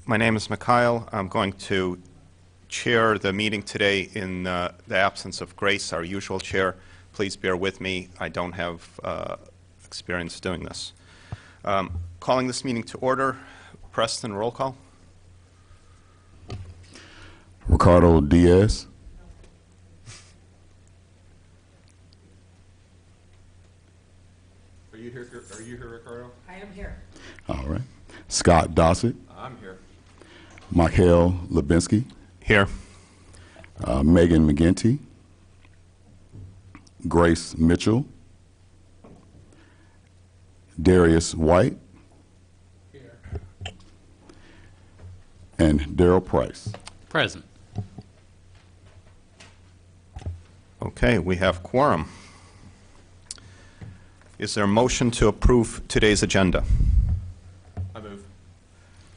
My name is Mikhail. I'm going to chair the meeting today in the absence of Grace, our usual chair. Please bear with me. I don't have experience doing this. Calling this meeting to order. Preston, roll call. Ricardo Diaz. Are you here, Ricardo? I am here. All right. Scott Dossett. I'm here. Michael Lubinsky. Here. Megan McGinty. Grace Mitchell. Darius White. Here. And Daryl Price. Present. Okay, we have quorum. Is there a motion to approve today's agenda? I move.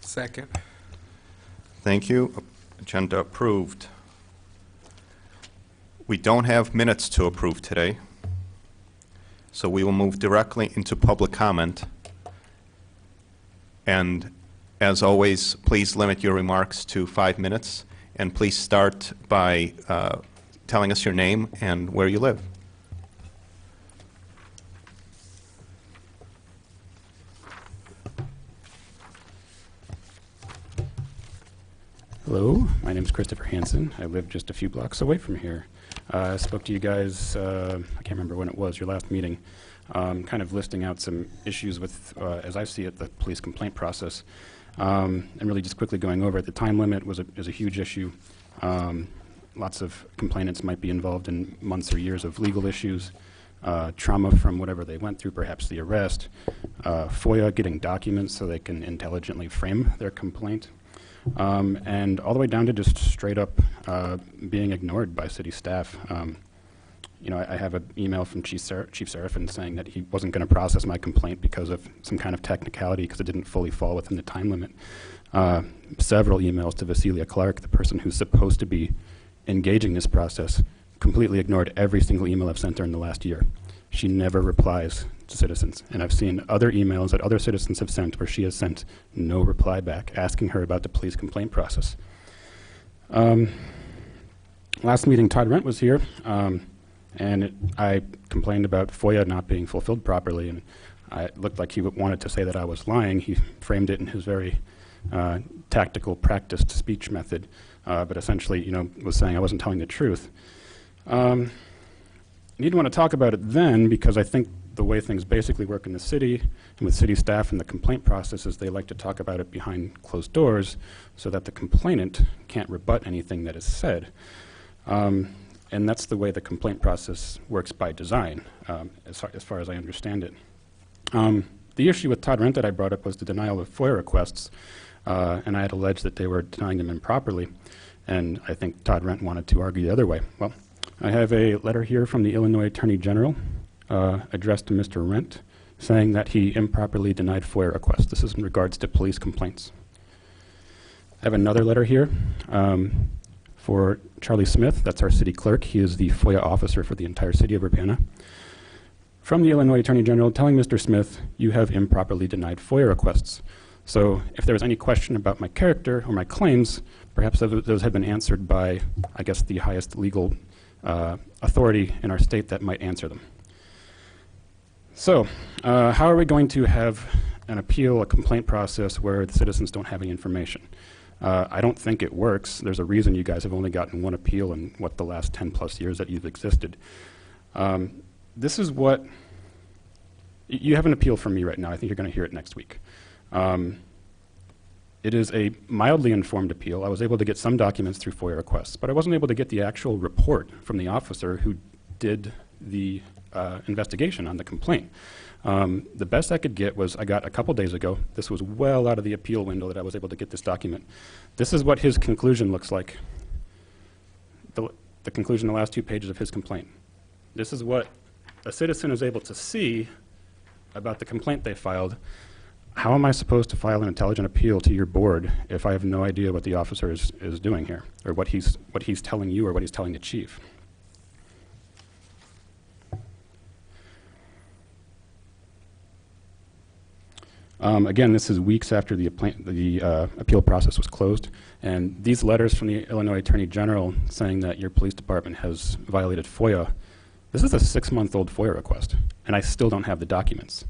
Second. Thank you. Agenda approved. We don't have minutes to approve today, so we will move directly into public comment. And as always, please limit your remarks to 5 minutes, and please start by telling us your name and where you live. Hello, my name is Christopher Hansen. I live just a few blocks away from here. I spoke to you guys, I can't remember when it was, your last meeting, kind of listing out some issues with, as I see it, the police complaint process. And really just quickly going over it, the time limit is a huge issue. Lots of complainants might be involved in months or years of legal issues, trauma from whatever they went through, perhaps the arrest, FOIA, getting documents so they can intelligently frame their complaint. And all the way down to just straight up being ignored by city staff. I have an email from Chief Serafin saying that he wasn't going to process my complaint because of some kind of technicality because it didn't fully fall within the time limit. Several emails to Vasilia Clark, the person who's supposed to be engaging this process, completely ignored every single email I've sent her in the last year. She never replies to citizens. And I've seen other emails that other citizens have sent where she has sent no reply back, asking her about the police complaint process. Last meeting, Todd Rent was here, and I complained about FOIA not being fulfilled properly, and it looked like he wanted to say that I was lying. He framed it in his very tactical, practiced speech method, but essentially, was saying I wasn't telling the truth. I didn't want to talk about it then because I think the way things basically work in the city and with city staff and the complaint process is they like to talk about it behind closed doors so that the complainant can't rebut anything that is said. And that's the way the complaint process works by design, as far as I understand it. The issue with Todd Rent that I brought up was the denial of FOIA requests, and I had alleged that they were denying them improperly, and I think Todd Rent wanted to argue the other way. Well, I have a letter here from the Illinois Attorney General addressed to Mr. Rent saying that he improperly denied FOIA requests. This is in regards to police complaints. I have another letter here for Charlie Smith. That's our city clerk. He is the FOIA officer for the entire city of Urbana. From the Illinois Attorney General telling Mr. Smith, you have improperly denied FOIA requests. So if there was any question about my character or my claims, perhaps those had been answered by, I guess, the highest legal authority in our state that might answer them. So how are we going to have an appeal, a complaint process where the citizens don't have any information? I don't think it works. There's a reason you guys have only gotten one appeal in, the last 10 plus years that you've existed. This is what, you have an appeal from me right now. I think you're going to hear it next week. It is a mildly informed appeal. I was able to get some documents through FOIA requests, but I wasn't able to get the actual report from the officer who did the investigation on the complaint. The best I could get was I got a couple days ago. This was well out of the appeal window that I was able to get this document. This is what his conclusion looks like. The conclusion, the last 2 pages of his complaint. This is what a citizen is able to see about the complaint they filed. How am I supposed to file an intelligent appeal to your board if I have no idea what the officer is doing here, or what he's telling you or what he's telling the chief? Again, this is weeks after the appeal process was closed, and these letters from the Illinois Attorney General saying that your police department has violated FOIA, this is a 6-month-old FOIA request, and I still don't have the documents.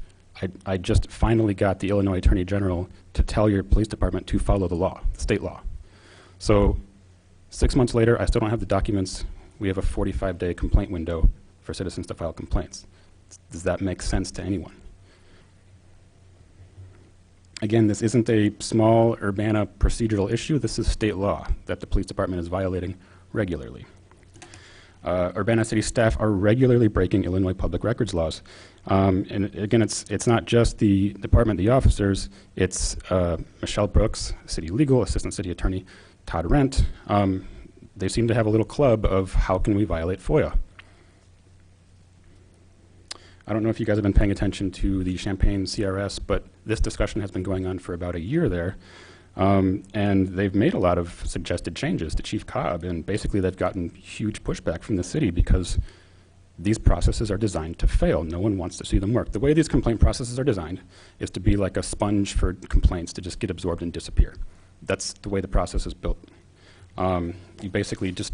I just finally got the Illinois Attorney General to tell your police department to follow the law, state law. So 6 months later, I still don't have the documents. We have a 45-day complaint window for citizens to file complaints. Does that make sense to anyone? Again, this isn't a small Urbana procedural issue. This is state law that the police department is violating regularly. Urbana city staff are regularly breaking Illinois public records laws. And again, it's not just the department, the officers, it's Michelle Brooks, city legal, assistant city attorney Todd Rent. They seem to have a little club of how can we violate FOIA. I don't know if you guys have been paying attention to the Champaign CRS, but this discussion has been going on for about a year there. And they've made a lot of suggested changes to Chief Cobb, and basically they've gotten huge pushback from the city because these processes are designed to fail. No one wants to see them work. The way these complaint processes are designed is to be like a sponge for complaints to just get absorbed and disappear. That's the way the process is built. You basically just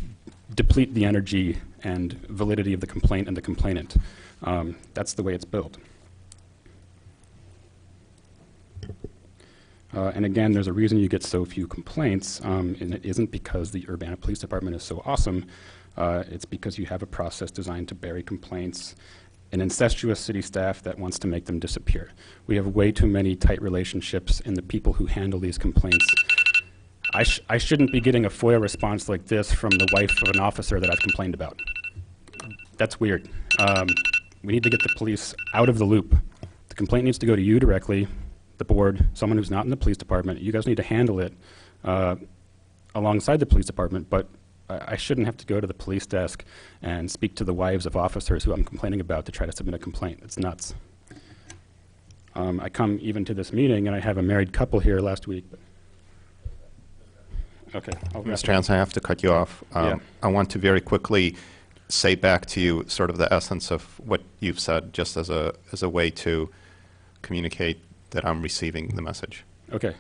deplete the energy and validity of the complaint and the complainant. That's the way it's built. And again, there's a reason you get so few complaints, and it isn't because the Urbana Police Department is so awesome. It's because you have a process designed to bury complaints, an incestuous city staff that wants to make them disappear. We have way too many tight relationships in the people who handle these complaints. I shouldn't be getting a FOIA response like this from the wife of an officer that I've complained about. That's weird. We need to get the police out of the loop. The complaint needs to go to you directly, the board, someone who's not in the police department. You guys need to handle it alongside the police department, but I shouldn't have to go to the police desk and speak to the wives of officers who I'm complaining about to try to submit a complaint. It's nuts. I come even to this meeting, and I have a married couple here last week. Okay. Mr. Hanson, I have to cut you off. Yeah. I want to very quickly say back to you sort of the essence of what you've said, just as a way to communicate that I'm receiving the message. Okay.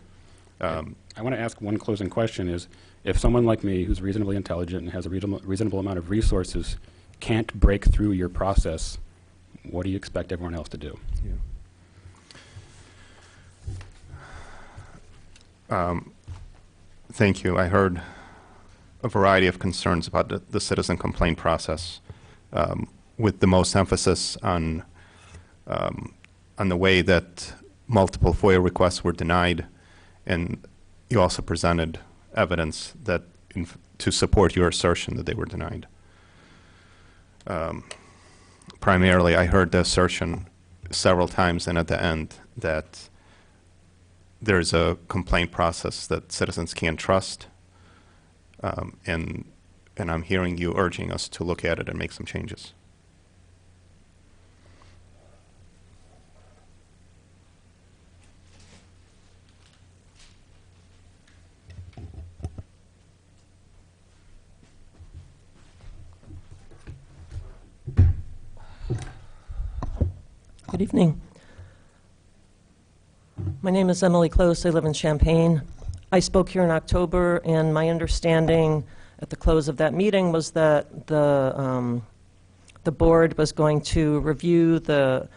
I want to ask one closing question is, if someone like me who's reasonably intelligent and has a reasonable amount of resources can't break through your process, what do you expect everyone else to do? Thank you. I heard a variety of concerns about the citizen complaint process, with the most emphasis on the way that multiple FOIA requests were denied, and you also presented evidence that to support your assertion that they were denied. Primarily, I heard the assertion several times and at the end that there's a complaint process that citizens can't trust, and I'm hearing you urging us to look at it and make some changes. Good evening. My name is Emily Close. I live in Champaign. I spoke here in October, and my understanding at the close of that meeting was that the board was going to review the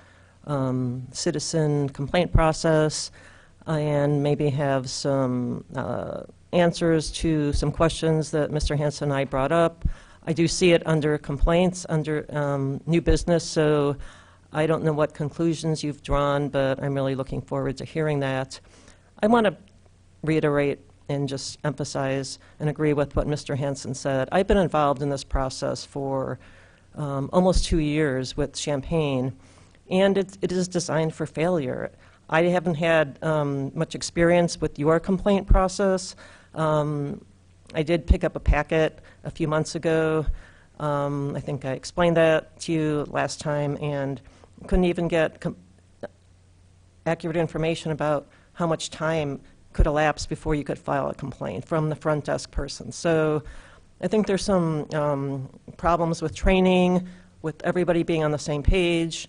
citizen complaint process and maybe have some answers to some questions that Mr. Hanson and I brought up. I do see it under complaints, under new business, so I don't know what conclusions you've drawn, but I'm really looking forward to hearing that. I want to reiterate and just emphasize and agree with what Mr. Hanson said. I've been involved in this process for almost 2 years with Champaign, and it is designed for failure. I haven't had much experience with your complaint process. I did pick up a packet a few months ago. I think I explained that to you last time, and couldn't even get accurate information about how much time could elapse before you could file a complaint from the front desk person. So I think there's some problems with training, with everybody being on the same page.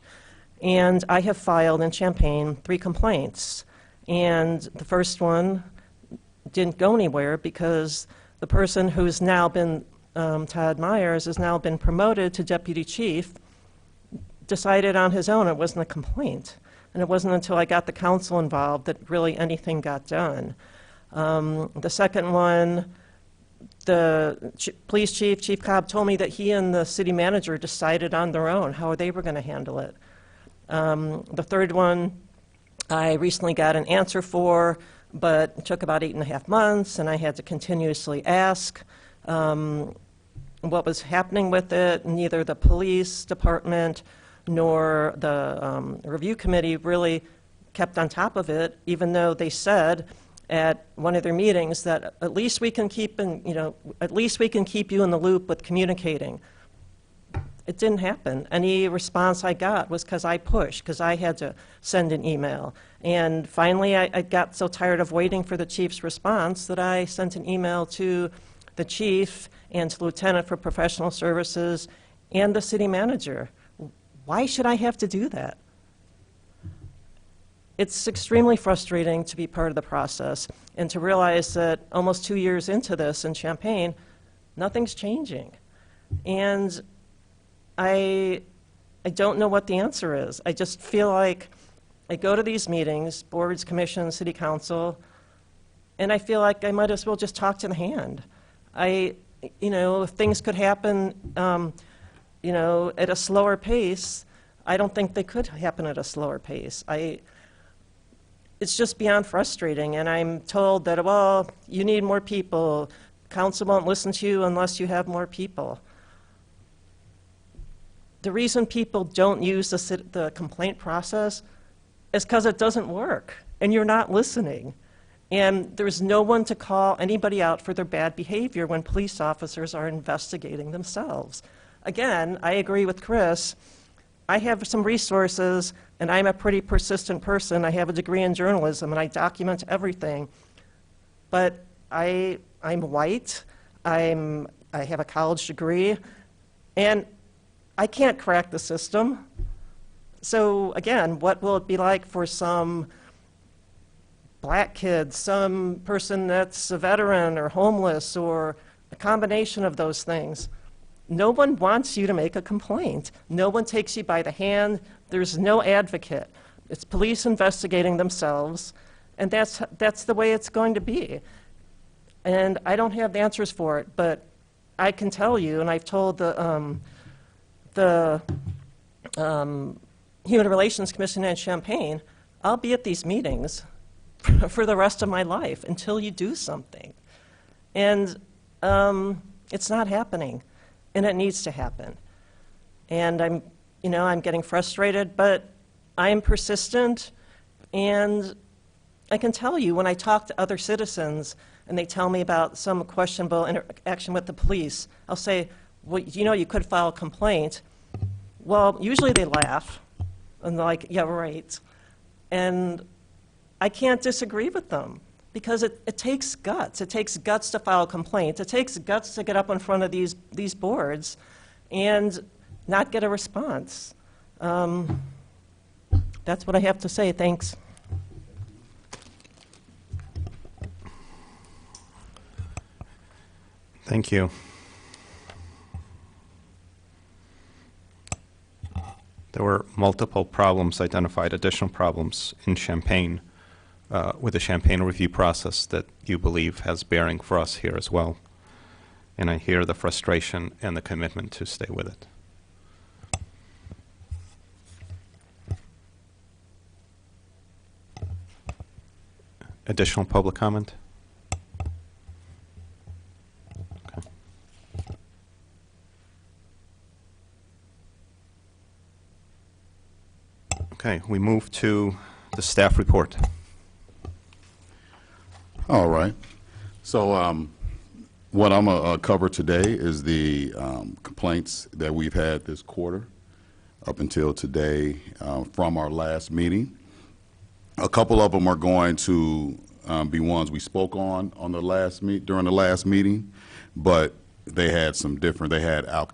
And I have filed in Champaign 3 complaints. And the first one didn't go anywhere because the person who's now been, Todd Myers, has now been promoted to deputy chief, decided on his own it wasn't a complaint. And it wasn't until I got the council involved that really anything got done. The second one, the police chief, Chief Cobb, told me that he and the city manager decided on their own how they were going to handle it. The third one, I recently got an answer for, but it took about 8.5 months, and I had to continuously ask what was happening with it. Neither the police department nor the review committee really kept on top of it, even though they said at one of their meetings that at least we can keep at least we can keep you in the loop with communicating. It didn't happen. Any response I got was because I pushed, because I had to send an email. And finally, I got so tired of waiting for the chief's response that I sent an email to the chief and to Lieutenant for Professional Services and the city manager. Why should I have to do that? It's extremely frustrating to be part of the process and to realize that almost 2 years into this in Champaign, nothing's changing. And I don't know what the answer is. I just feel like I go to these meetings, boards, commissions, city council, and I feel like I might as well just talk to the hand. If things could happen, at a slower pace, I don't think they could happen at a slower pace. It's just beyond frustrating, and I'm told that, well, you need more people. Council won't listen to you unless you have more people. The reason people don't use the complaint process is because it doesn't work, and you're not listening. And there's no one to call anybody out for their bad behavior when police officers are investigating themselves. Again, I agree with Chris. I have some resources, and I'm a pretty persistent person. I have a degree in journalism, and I document everything. But I'm white. I have a college degree, and I can't crack the system. So again, what will it be like for some black kid, some person that's a veteran or homeless or a combination of those things? No one wants you to make a complaint. No one takes you by the hand. There's no advocate. It's police investigating themselves, and that's the way it's going to be. And I don't have the answers for it, but I can tell you, and I've told the Human Relations Commission in Champaign, I'll be at these meetings for the rest of my life until you do something. And it's not happening, and it needs to happen. And I'm getting frustrated, but I'm persistent, and I can tell you when I talk to other citizens and they tell me about some questionable interaction with the police, I'll say, well, you could file a complaint. Well, usually they laugh, and they're like, yeah, right. And I can't disagree with them, because it takes guts. It takes guts to file a complaint. It takes guts to get up in front of these boards and not get a response. That's what I have to say. Thanks. Thank you. There were multiple problems identified, additional problems in Champaign with the Champaign review process that you believe has bearing for us here as well. And I hear the frustration and the commitment to stay with it. Additional public comment? Okay. Okay, we move to the staff report. All right. So what I'm going to cover today is the complaints that we've had this quarter up until today from our last meeting. A couple of them are going to be ones we spoke on the last during the last meeting, but they had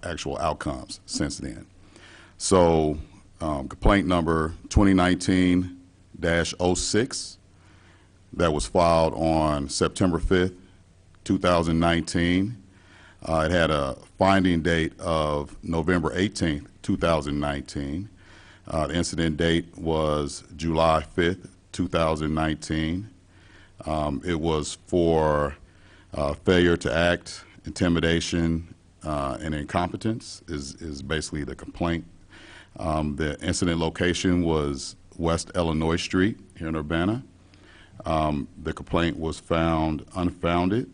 actual outcomes since then. So complaint number 2019-06 that was filed on September 5th, 2019. It had a finding date of November 18th, 2019. The incident date was July 5th, 2019. It was for failure to act, intimidation, and incompetence is basically the complaint. The incident location was West Illinois Street here in Urbana. The complaint was found unfounded.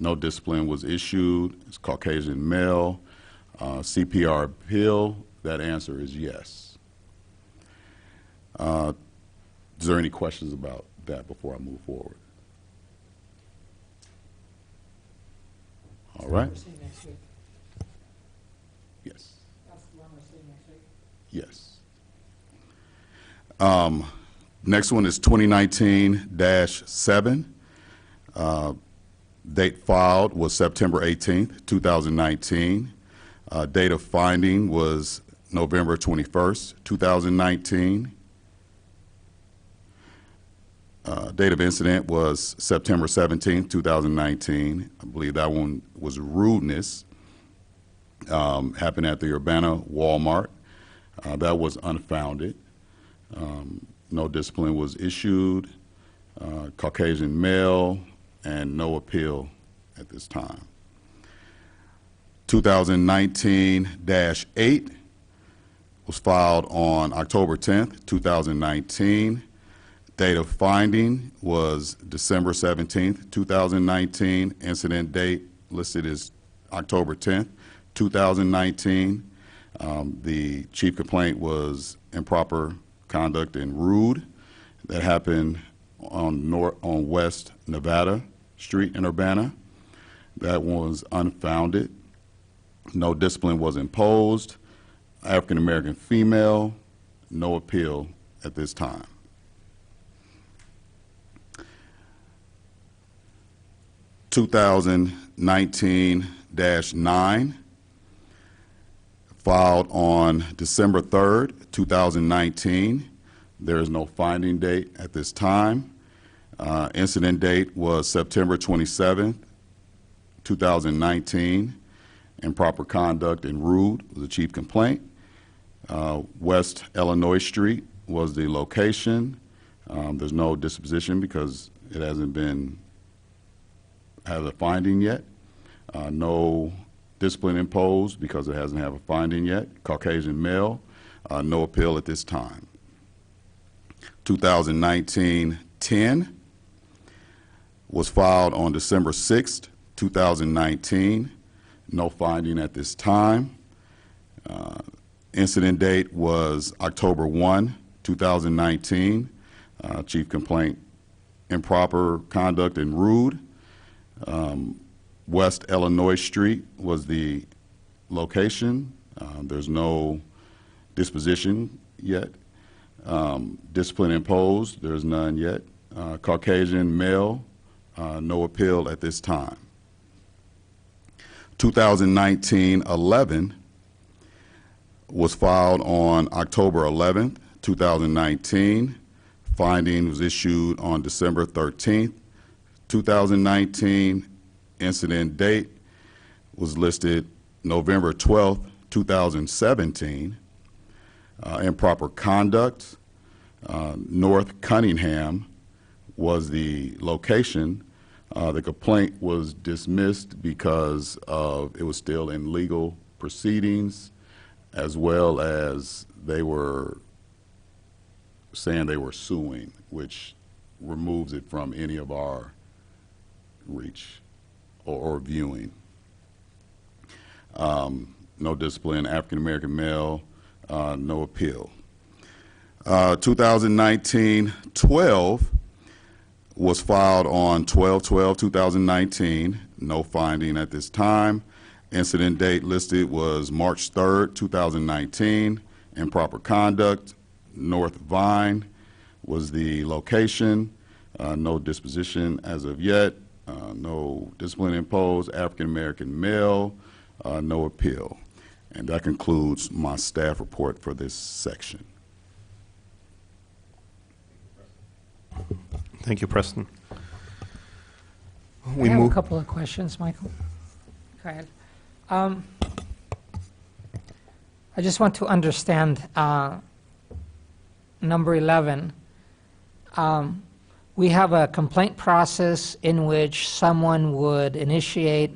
No discipline was issued. It's Caucasian male. CPR appeal, that answer is yes. Is there any questions about that before I move forward? All right. Yes. Yes. Next one is 2019-7. Date filed was September 18th, 2019. Date of finding was November 21st, 2019. Date of incident was September 17th, 2019. I believe that one was rudeness. Happened at the Urbana Walmart. That was unfounded. No discipline was issued. Caucasian male, and no appeal at this time. 2019-8 was filed on October 10th, 2019. Date of finding was December 17th, 2019. Incident date listed as October 10th, 2019. The chief complaint was improper conduct and rude. That happened on West Nevada Street in Urbana. That was unfounded. No discipline was imposed. African American female, no appeal at this time. 2019-9, filed on December 3rd, 2019. There is no finding date at this time. Incident date was September 27th, 2019. Improper conduct and rude was the chief complaint. West Illinois Street was the location. There's no disposition because it hasn't been have a finding yet. No discipline imposed because it hasn't have a finding yet. Caucasian male, no appeal at this time. 2019-10 was filed on December 6th, 2019. No finding at this time. Incident date was October 1, 2019. Chief complaint, improper conduct and rude. West Illinois Street was the location. There's no disposition yet. Discipline imposed, there's none yet. Caucasian male, no appeal at this time. 2019-11 was filed on October 11th, 2019. Finding was issued on December 13th, 2019. Incident date was listed November 12th, 2017. Improper conduct, North Cunningham was the location. The complaint was dismissed because it was still in legal proceedings, as well as they were saying they were suing, which removes it from any of our reach or viewing. No discipline, African American male, no appeal. 2019-12 was filed on 12/12/2019. No finding at this time. Incident date listed was March 3rd, 2019. Improper conduct, North Vine was the location. No disposition as of yet. No discipline imposed. African American male, no appeal. And that concludes my staff report for this section. Thank you, Preston. I We have a move. couple of questions, Michael. Go ahead. I just want to understand number 11. We have a complaint process in which someone would initiate,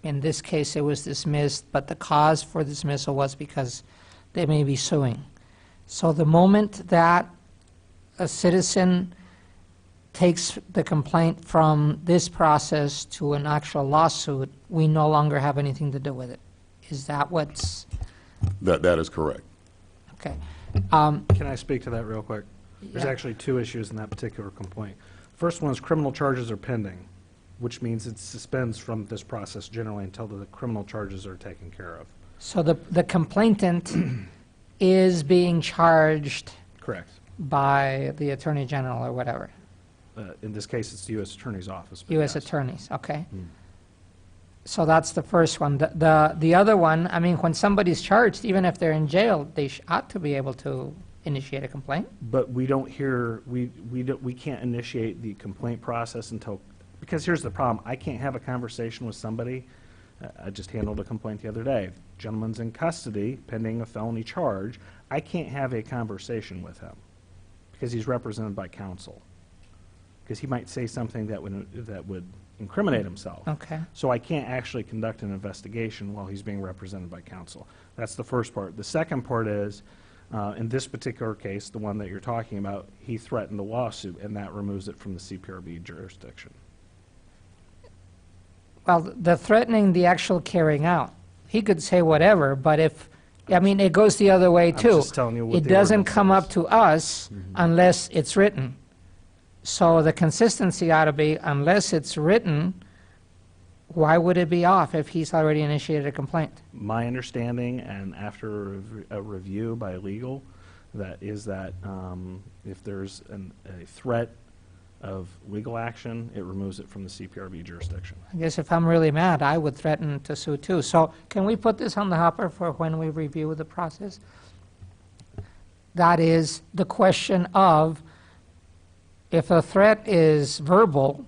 in this case it was dismissed, but the cause for dismissal was because they may be suing. So the moment that a citizen takes the complaint from this process to an actual lawsuit, we no longer have anything to do with it. Is that what's, That is correct. okay. Can I speak to that real quick? There's Yeah. actually two issues in that particular complaint. First one is criminal charges are pending, which means it suspends from this process generally until the criminal charges are taken care of. So the complainant is being charged Correct. by the Attorney General or whatever, In this case, it's the U.S. Attorney's Office. but U.S. yes. attorneys, okay? Mm. So that's the first one. The other one, I mean, when somebody's charged, even if they're in jail, they ought to be able to initiate a complaint. But we don't hear, we can't initiate the complaint process until, because here's the problem, I can't have a conversation with somebody. I just handled a complaint the other day. Gentleman's in custody pending a felony charge. I can't have a conversation with him because he's represented by counsel. Because he might say something that would incriminate himself. Okay. So I can't actually conduct an investigation while he's being represented by counsel. That's the first part. The second part is, in this particular case, the one that you're talking about, he threatened a lawsuit, and that removes it from the CPRB jurisdiction. Well, the threatening, the actual carrying out, he could say whatever, but if, I mean, it goes the other way I'm too. just telling you what It the doesn't ordinance come says. up to us unless it's written. So the consistency ought to be, unless it's written, why would it be off if he's already initiated a complaint? My understanding, and after a review by legal, that is that if there's a threat of legal action, it removes it from the CPRB jurisdiction. I guess if I'm really mad, I would threaten to sue too. So can we put this on the hopper for when we review the process? That is the question of, if a threat is verbal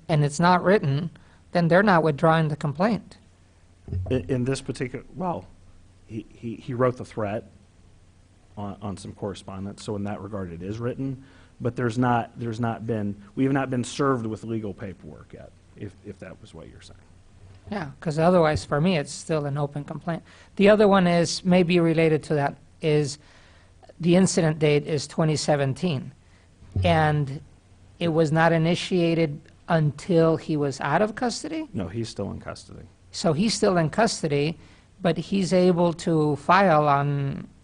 and it's not written, then they're not withdrawing the complaint. In this particular, well, he wrote the threat on some correspondence, so in that regard it is written, but there's not been, we have not been served with legal paperwork yet, if that was what you're saying. Yeah, because otherwise, for me, it's still an open complaint. The other one is, maybe related to that, is the incident date is 2017. And it was not initiated until he was out of custody? No, he's still in custody. So he's still in custody, but he's able to file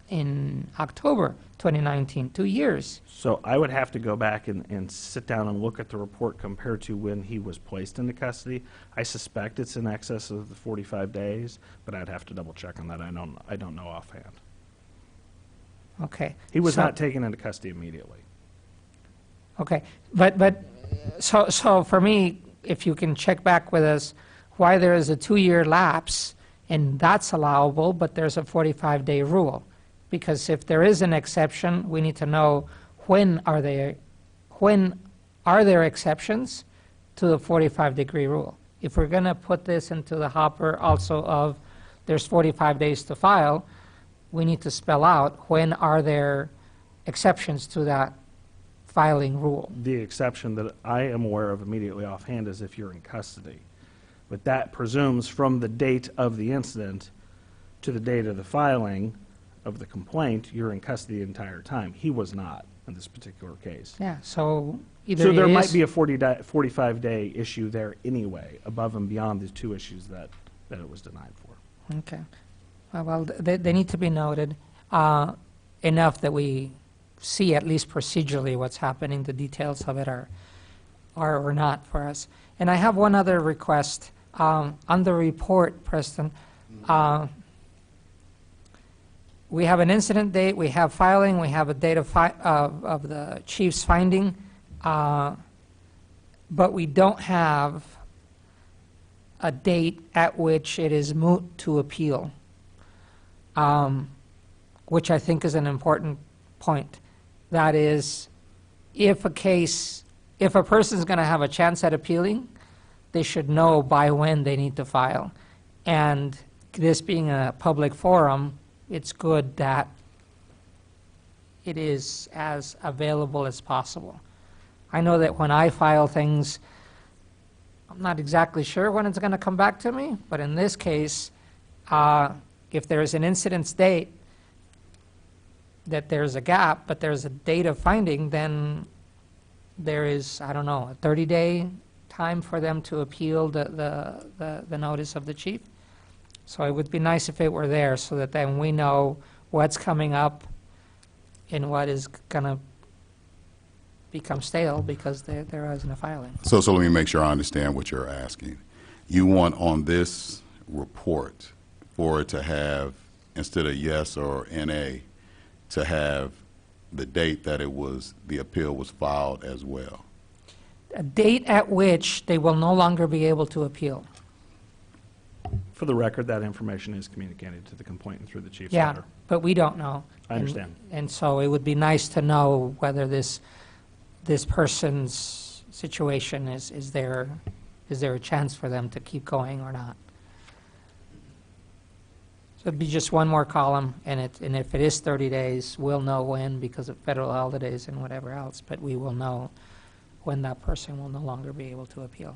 in October 2019, 2 years. So I would have to go back and sit down and look at the report compared to when he was placed into custody. I suspect it's in excess of the 45 days, but I'd have to double check on that. I don't know offhand. Okay. He was So- not taken into custody immediately. Okay, but so for me, if you can check back with us, why there is a 2-year lapse, and that's allowable, but there's a 45-day rule. Because if there is an exception, we need to know when are there exceptions to the 45-degree rule. If we're going to put this into the hopper also of there's 45 days to file, we need to spell out when are there exceptions to that filing rule. The exception that I am aware of immediately offhand is if you're in custody. But that presumes from the date of the incident to the date of the filing of the complaint, you're in custody the entire time. He was not in this particular case. Yeah, so either So there it might is- be a 45-day issue there anyway, above and beyond the two issues that it was denied for. Okay. Well, they need to be noted enough that we see at least procedurally what's happening. The details of it are or not for us. And I have one other request. On the report, Preston, we have an incident date, we have filing, we have a date of the chief's finding, but we don't have a date at which it is moot to appeal, which I think is an important point. That is, if a person's going to have a chance at appealing, they should know by when they need to file. And this being a public forum, it's good that it is as available as possible. I know that when I file things, I'm not exactly sure when it's going to come back to me, but in this case, if there's an incidence date, that there's a gap, but there's a date of finding, then there is, I don't know, a 30-day time for them to appeal the notice of the chief. So it would be nice if it were there, so that then we know what's coming up and what is going to become stale because there isn't a filing. So let me make sure I understand what you're asking. You want on this report for it to have, instead of yes or NA, to have the date that the appeal was filed as well? A date at which they will no longer be able to appeal. For the record, that information is communicated to the complainant through the chief's Yeah, letter. but we don't know. I understand. And so it would be nice to know whether this person's situation is there a chance for them to keep going or not. So it'd be just one more column, and if it is 30 days, we'll know when because of federal holidays and whatever else, but we will know when that person will no longer be able to appeal.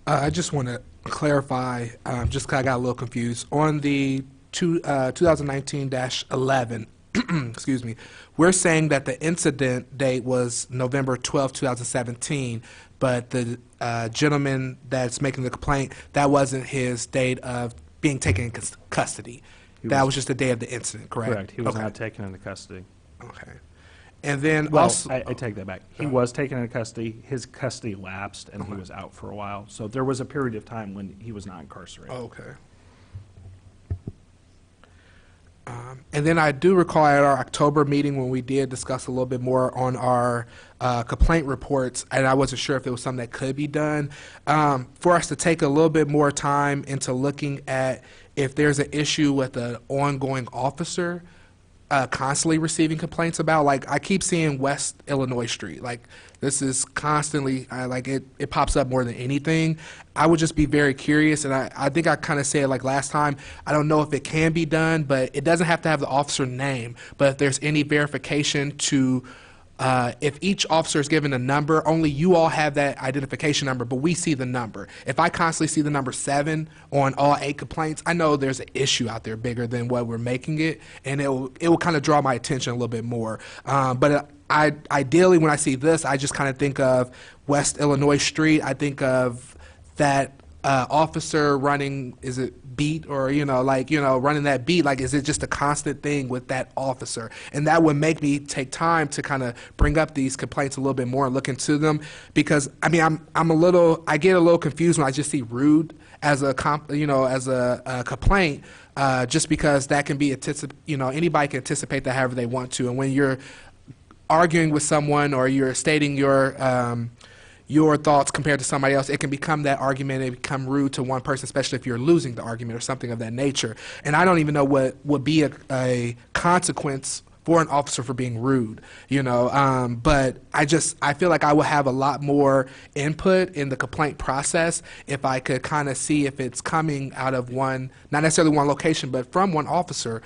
I just want to clarify, just 'cause I got a little confused. On the 2019-11, excuse me, we're saying that the incident date was November 12, 2017, but the gentleman that's making the complaint, that wasn't his date of being taken in custody. That was just the day of the incident, correct? Correct. He was Okay. not taken into custody. Okay. And then Well, also, I take that back. He was taken into custody. His custody lapsed, and he was out for a while. So there was a period of time when he was not incarcerated. okay. And then I do recall at our October meeting when we did discuss a little bit more on our complaint reports, and I wasn't sure if it was something that could be done, for us to take a little bit more time into looking at if there's an issue with an ongoing officer constantly receiving complaints about. Like, I keep seeing West Illinois Street. Like, this is constantly, it pops up more than anything. I would just be very curious, and I think I kind of said, like last time, I don't know if it can be done, but it doesn't have to have the officer name. But if there's any verification to, if each officer is given a number, only you all have that identification number, but we see the number. If I constantly see the number 7 on all 8 complaints, I know there's an issue out there bigger than what we're making it, and it will kind of draw my attention a little bit more. But ideally, when I see this, I just kind of think of West Illinois Street. I think of that officer running, is it beat, or running that beat? Like, is it just a constant thing with that officer? And that would make me take time to kind of bring up these complaints a little bit more and look into them, because I get a little confused when I just see rude as a complaint, just because that can be anybody can anticipate that however they want to. And when you're arguing with someone or you're stating your thoughts compared to somebody else, it can become that argument and become rude to one person, especially if you're losing the argument or something of that nature. And I don't even know what would be a consequence for an officer for being rude, but I feel like I would have a lot more input in the complaint process if I could kind of see if it's coming out of one, not necessarily one location, but from one officer,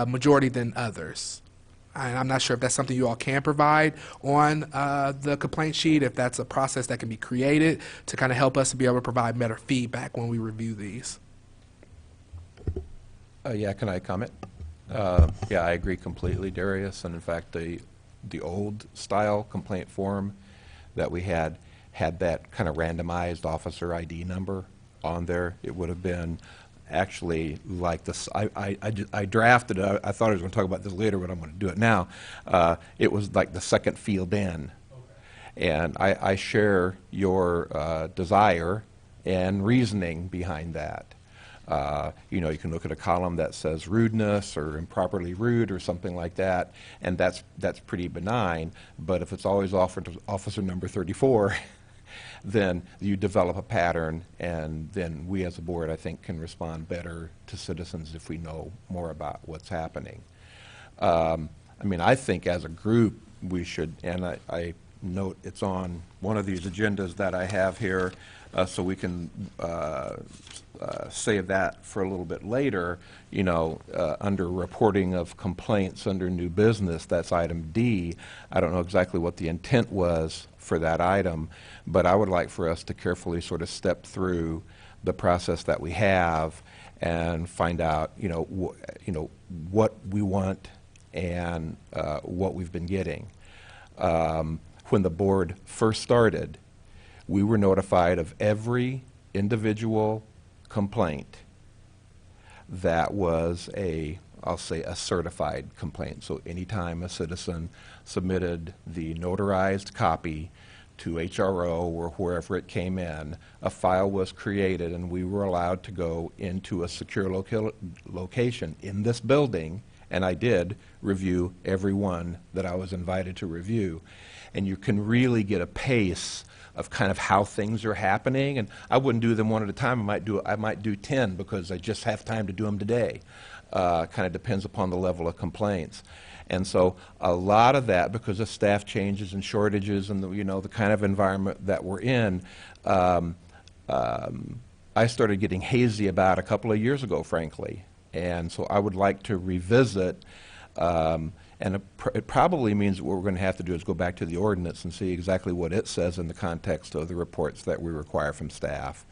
majority than others. And I'm not sure if that's something you all can provide on the complaint sheet, if that's a process that can be created to kind of help us to be able to provide better feedback when we review these. Yeah, can I comment? Yeah, I agree completely, Darius. And in fact, the old style complaint form that we had that kind of randomized officer ID number on there. It would have been actually like this. I drafted it. I thought I was going to talk about this later, but I'm going to do it now. It was like the second field in. And I share your desire and reasoning behind that. You can look at a column that says rudeness or improperly rude or something like that, and that's pretty benign. But if it's always offered to officer number 34, then you develop a pattern, and then we as a board, I think, can respond better to citizens if we know more about what's happening. I mean, I think as a group, we should, and I note it's on one of these agendas that I have here, so we can save that for a little bit later. You know, under reporting of complaints under new business, that's item D. I don't know exactly what the intent was for that item, but I would like for us to carefully sort of step through the process that we have and find out, what we want and what we've been getting. When the board first started, we were notified of every individual complaint that was I'll say a certified complaint. So anytime a citizen submitted the notarized copy to HRO or wherever it came in, a file was created and we were allowed to go into a secure location in this building, and I did review every one that I was invited to review. And you can really get a pace of kind of how things are happening. And I wouldn't do them one at a time. I might do 10 because I just have time to do them today. Kind of depends upon the level of complaints. And so a lot of that, because of staff changes and shortages and the kind of environment that we're in, I started getting hazy about a couple of years ago, frankly. And so I would like to revisit, and it probably means what we're going to have to do is go back to the ordinance and see exactly what it says in the context of the reports that we require from staff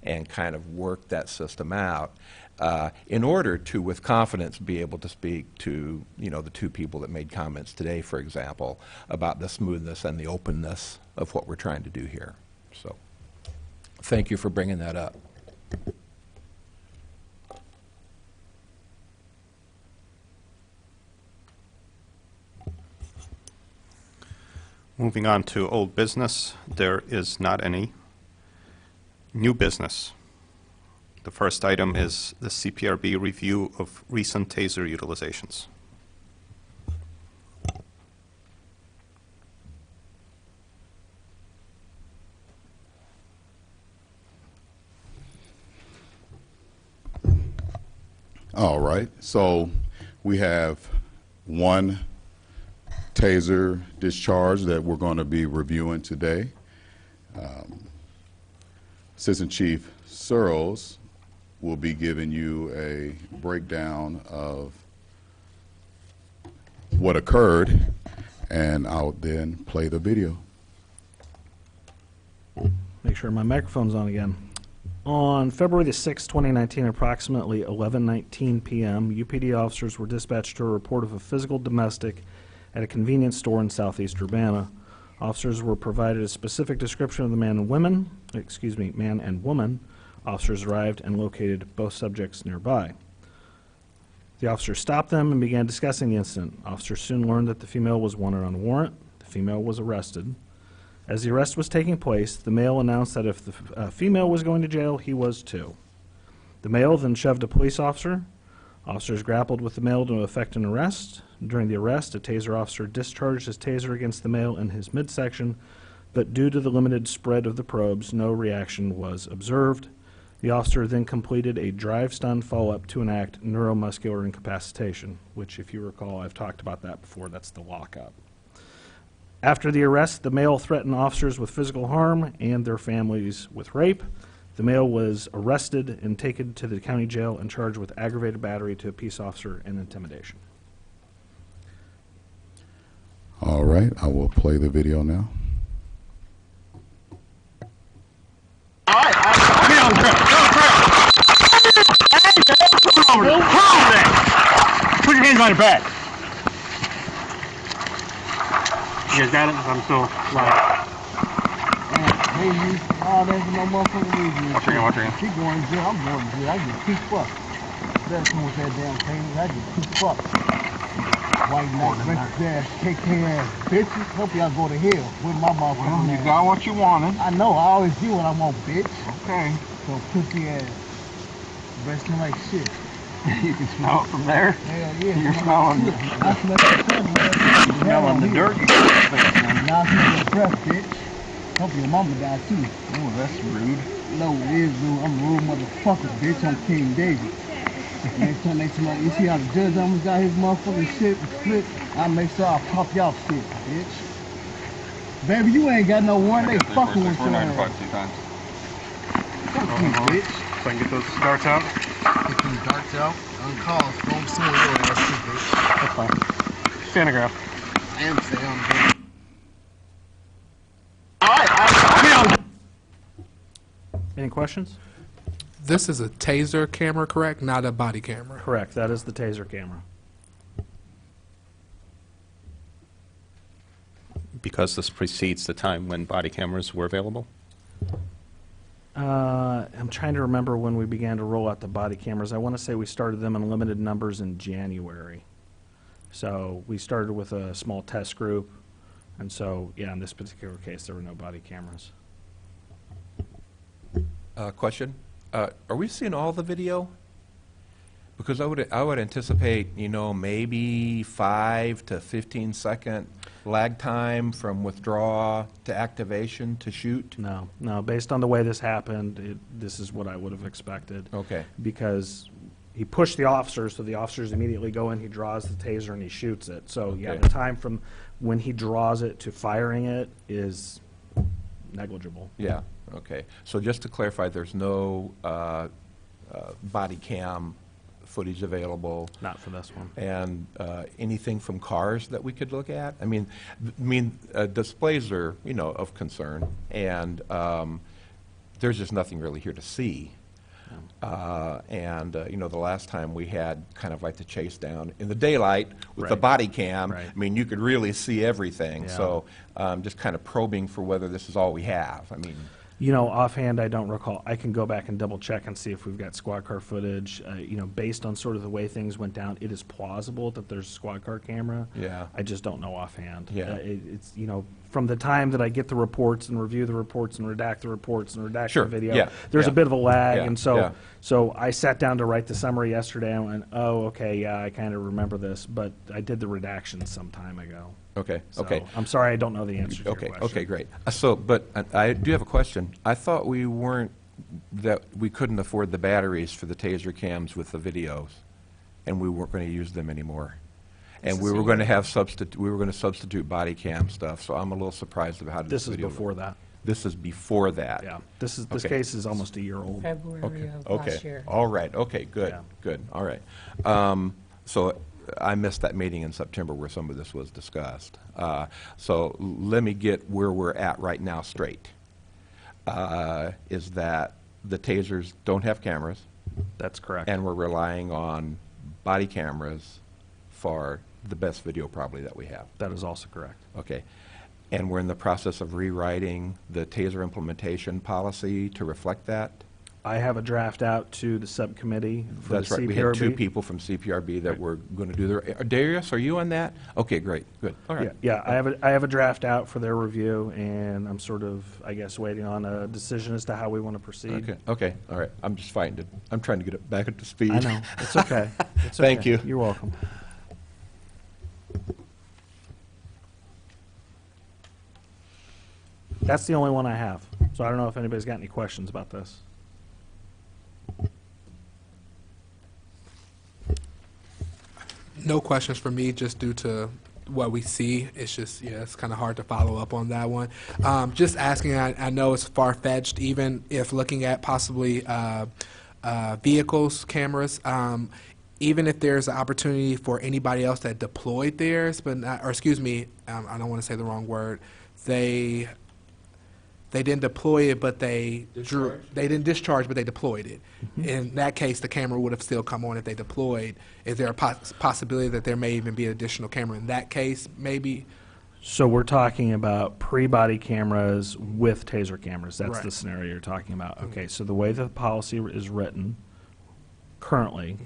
and kind of work that system out in order to, with confidence, be able to speak to, the two people that made comments today, for example, about the smoothness and the openness of what we're trying to do here. So thank you for bringing that up. Moving on to old business, there is not any. New business. The first item is the CPRB review of recent TASER utilizations. All right, so we have one TASER discharge that we're going to be reviewing today. Assistant Chief Searles will be giving you a breakdown of what occurred, and I'll then play the video. Make sure my microphone's on again. On February the 6th, 2019, approximately 11:19 p.m., UPD officers were dispatched to a report of a physical domestic at a convenience store in southeast Urbana. Officers were provided a specific description of the man and woman. Officers arrived and located both subjects nearby. The officers stopped them and began discussing the incident. Officers soon learned that the female was wanted on a warrant. The female was arrested. As the arrest was taking place, the male announced that if the female was going to jail, he was too. The male then shoved a police officer. Officers grappled with the male to effect an arrest. During the arrest, a TASER officer discharged his TASER against the male in his midsection, but due to the limited spread of the probes, no reaction was observed. The officer then completed a drive-stun follow-up to enact neuromuscular incapacitation, which, if you recall, I've talked about that before. That's the lockup. After the arrest, the male threatened officers with physical harm and their families with rape. The male was arrested and taken to the county jail and charged with aggravated battery to a peace officer and intimidation. All right, I will play the video now. All right, I'm here on the trail. Come on there. Put your hands on your back. You guys got it? I'm still live. Hey, you, oh, there's no motherfucking reason. Watch your hand, watch your hand. She going to jail, I'm going to jail. I get too fucked. Better come with that damn thing. I get too fucked. White knight, racist ass, KK ass bitches. Hope y'all go to hell with my motherfucking You ass. got what you wanted. I know, I always do what I want, bitch. Okay. So pussy ass. Resting like shit. You can smell it from there. Hell yeah. You're smelling the, I smell the sun, man. smelling the dirt. You got in your face, man. Now I smell the breath, bitch. Hope your mama died too. Oh, that's rude. No, it is rude. I'm a rude motherfucker, bitch. I'm King David. Next time they somebody, you see how the judge almost got his motherfucking shit split? I make sure I pop y'all shit, bitch. Baby, you ain't got no warrant. They fucking with your ass. 2 times. Fuck you, bitch. So I can get those darts out. Get them darts out. On calls. Phone soon. Your ass too, bitch. That's fine. Stand your ground. I am saying I'm good. Any questions? This is a taser camera, correct? Not a body camera. Correct, that is the taser camera. Because this precedes the time when body cameras were available? I'm trying to remember when we began to roll out the body cameras. I want to say we started them in limited numbers in January. So we started with a small test group, and so, yeah, in this particular case, there were no body cameras. Question, are we seeing all the video? Because I would anticipate, you know, maybe 5 to 15 second lag time from withdraw to activation to shoot. No, based on the way this happened, this is what I would have expected. Okay. Because he pushed the officers, so the officers immediately go in, he draws the taser, and he shoots it. So, yeah, Okay. the time from when he draws it to firing it is negligible. Yeah, okay. So just to clarify, there's no body cam footage available? Not for this one. And anything from cars that we could look at? I mean, displays are, you know, of concern, and there's just nothing really here to see. You know, the last time we had kind of like the chase down in the daylight with the Right. body cam, Right. I mean, you could really see everything. Yeah. So just kind of probing for whether this is all we have. I mean, You know, offhand, I don't recall. I can go back and double check and see if we've got squad car footage. You know, based on sort of the way things went down, it is plausible that there's a squad car camera. Yeah. I just don't know offhand. Yeah. It's, you know, from the time that I get the reports and review the reports and redact the reports and redact Sure, the video, yeah, there's yeah. a bit of a lag. Yeah, And so, yeah. so I sat down to write the summary yesterday and went, oh, okay, yeah, I kind of remember this, but I did the redaction some time ago. okay, So okay. I'm sorry, I don't know the answer to your Okay, question. okay, great. So, but I do have a question. I thought we weren't, that we couldn't afford the batteries for the taser cams with the videos, and we weren't going to use them anymore. And we were going to have we were going to substitute body cam stuff, so I'm a little surprised about how This is video before that. This is before that? Yeah. This Okay. case is almost a year old. February of Okay, last year. all right, okay, good, Yeah. good, all right. So I missed that meeting in September where some of this was discussed. So let me get where we're at right now straight. Is that the tasers don't have cameras, That's correct. and we're relying on body cameras for the best video probably that we have. That is also correct. Okay. And we're in the process of rewriting the taser implementation policy to reflect that? I have a draft out to the subcommittee for the That's right. We had 2 CPRB. people from CPRB that were going to do their, Darius, are you on that? Okay, great, good, all right. Yeah, I have a draft out for their review, and I'm sort of, I guess, waiting on a decision as to how we want to proceed. Okay, okay, all right. I'm just fighting to, I'm trying to get it back up to speed. I know, it's okay. It's Thank okay. you. You're welcome. That's the only one I have, so I don't know if anybody's got any questions about this. No questions for me, just due to what we see. It's just, yeah, it's kind of hard to follow up on that one. Just asking, I know it's far-fetched, even if looking at possibly vehicles, cameras, even if there's an opportunity for anybody else that deployed theirs, but not, or excuse me, I don't want to say the wrong word. They didn't deploy it, but they didn't discharge, but they deployed it. In that case, the camera would have still come on if they deployed. Is there a possibility that there may even be an additional camera in that case, maybe? So we're talking about pre-body cameras with taser cameras. That's the Right. scenario you're talking about. Okay, so the way the policy is written currently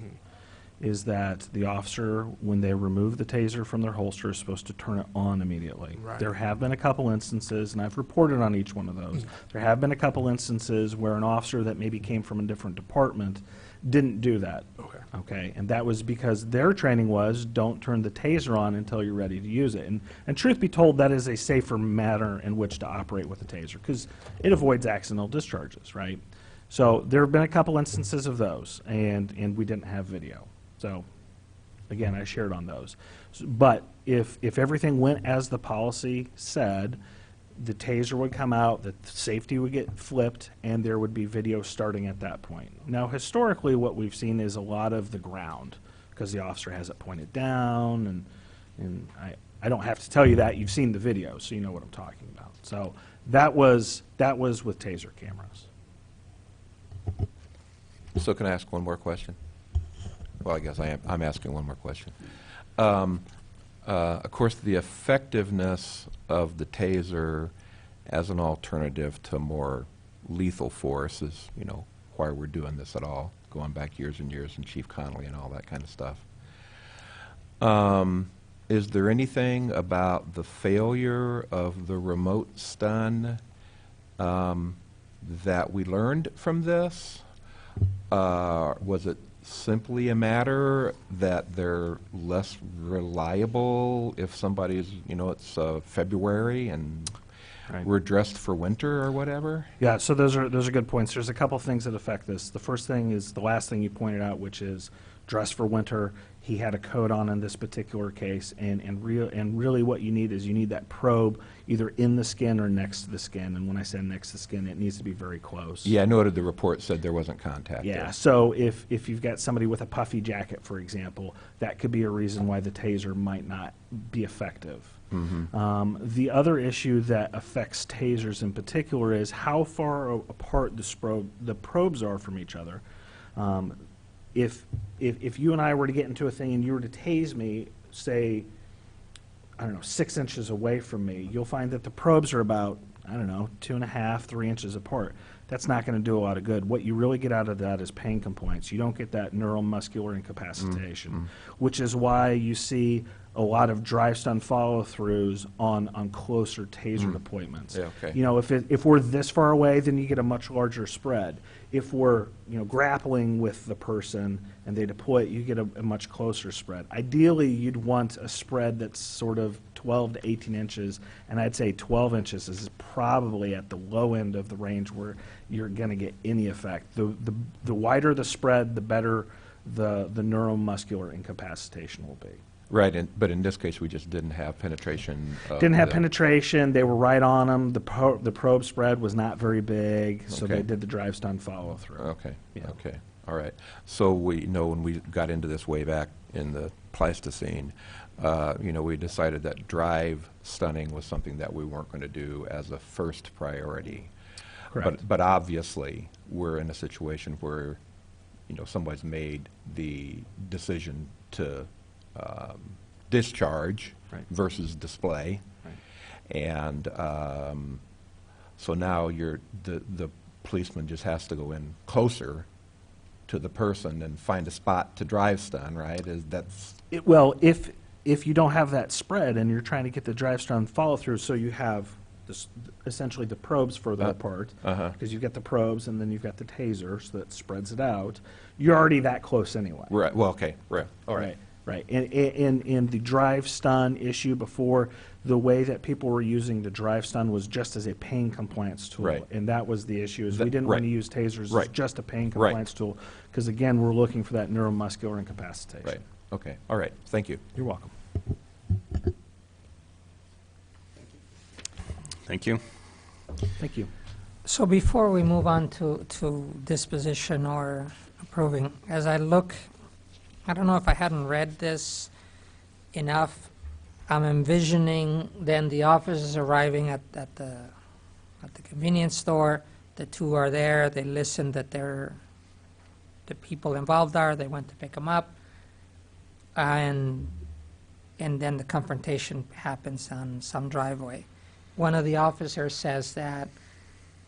is that the officer, when they remove the taser from their holster, is supposed to turn it on immediately. Right. There have been a couple instances, and I've reported on each one of those. There have been a couple instances where an officer that maybe came from a different department didn't do that. Okay. Okay, and that was because their training was, don't turn the taser on until you're ready to use it. And truth be told, that is a safer manner in which to operate with a taser, because it avoids accidental discharges, right? So there have been a couple instances of those, and we didn't have video. So, again, I shared on those. But if everything went as the policy said, the taser would come out, the safety would get flipped, and there would be video starting at that point. Now, historically, what we've seen is a lot of the ground, because the officer has it pointed down, and I don't have to tell you that. You've seen the video, so you know what I'm talking about. So that was with taser cameras. So can I ask one more question? Well, I guess I'm asking one more question. Of course, the effectiveness of the taser as an alternative to more lethal force is, why we're doing this at all, going back years and years, and Chief Connolly and all that kind of stuff. Is there anything about the failure of the remote stun that we learned from this? Was it simply a matter that they're less reliable if somebody's, it's February and Right. we're dressed for winter or whatever? Yeah, so those are good points. There's a couple things that affect this. The first thing is the last thing you pointed out, which is dress for winter. He had a coat on in this particular case, and really what you need is you need that probe either in the skin or next to the skin. And when I say next to the skin, it needs to be very close. Yeah, I noted the report said there wasn't contact Yeah, there. so if you've got somebody with a puffy jacket, for example, that could be a reason why the taser might not be effective. The other issue that affects tasers in particular is how far apart the probes are from each other. If you and I were to get into a thing and you were to tase me, say, 6 inches away from me, you'll find that the probes are about, 2.5, 3 inches apart. That's not going to do a lot of good. What you really get out of that is pain compliance. You don't get that neuromuscular incapacitation, which is why you see a lot of drive stun follow-throughs on closer taser deployments. Yeah, okay. If we're this far away, then you get a much larger spread. If we're grappling with the person and they deploy it, you get a much closer spread. Ideally, you'd want a spread that's sort of 12 to 18 inches, and I'd say 12 inches is probably at the low end of the range where you're going to get any effect. The wider the spread, the better the neuromuscular incapacitation will be. Right, but in this case, we just didn't have penetration. Didn't have penetration. They were right on them. The probe spread was not very big, so Okay. they did the drive stun follow through. Okay, Yeah. okay, all right. So we know when we got into this way back in the Pleistocene, we decided that drive stunning was something that we weren't going to do as a first priority. Correct. But obviously, we're in a situation where, somebody's made the decision to discharge Right. versus display. Right. And so now the policeman just has to go in closer to the person and find a spot to drive stun, right? Well, if you don't have that spread and you're trying to get the drive stun follow through, so you have essentially the probes further apart, because you've got the probes and then you've got the taser, so that spreads it out. You're already that close anyway. Right, well, okay, right, all right. Right. And the drive stun issue before, the way that people were using the drive stun was just as a pain compliance tool. Right. And that was the issue, is we That- didn't want right. to use tasers Right. as just a pain Right. compliance tool, because again, we're looking for that neuromuscular incapacitation. Right, okay, all right, thank you. You're welcome. Thank you. Thank you. So before we move on to disposition or approving, as I look, I don't know if I hadn't read this enough. I'm envisioning then the officers arriving at the convenience store. The two are there. They listen that the people involved are. They went to pick them up, and then the confrontation happens on some driveway. One of the officers says that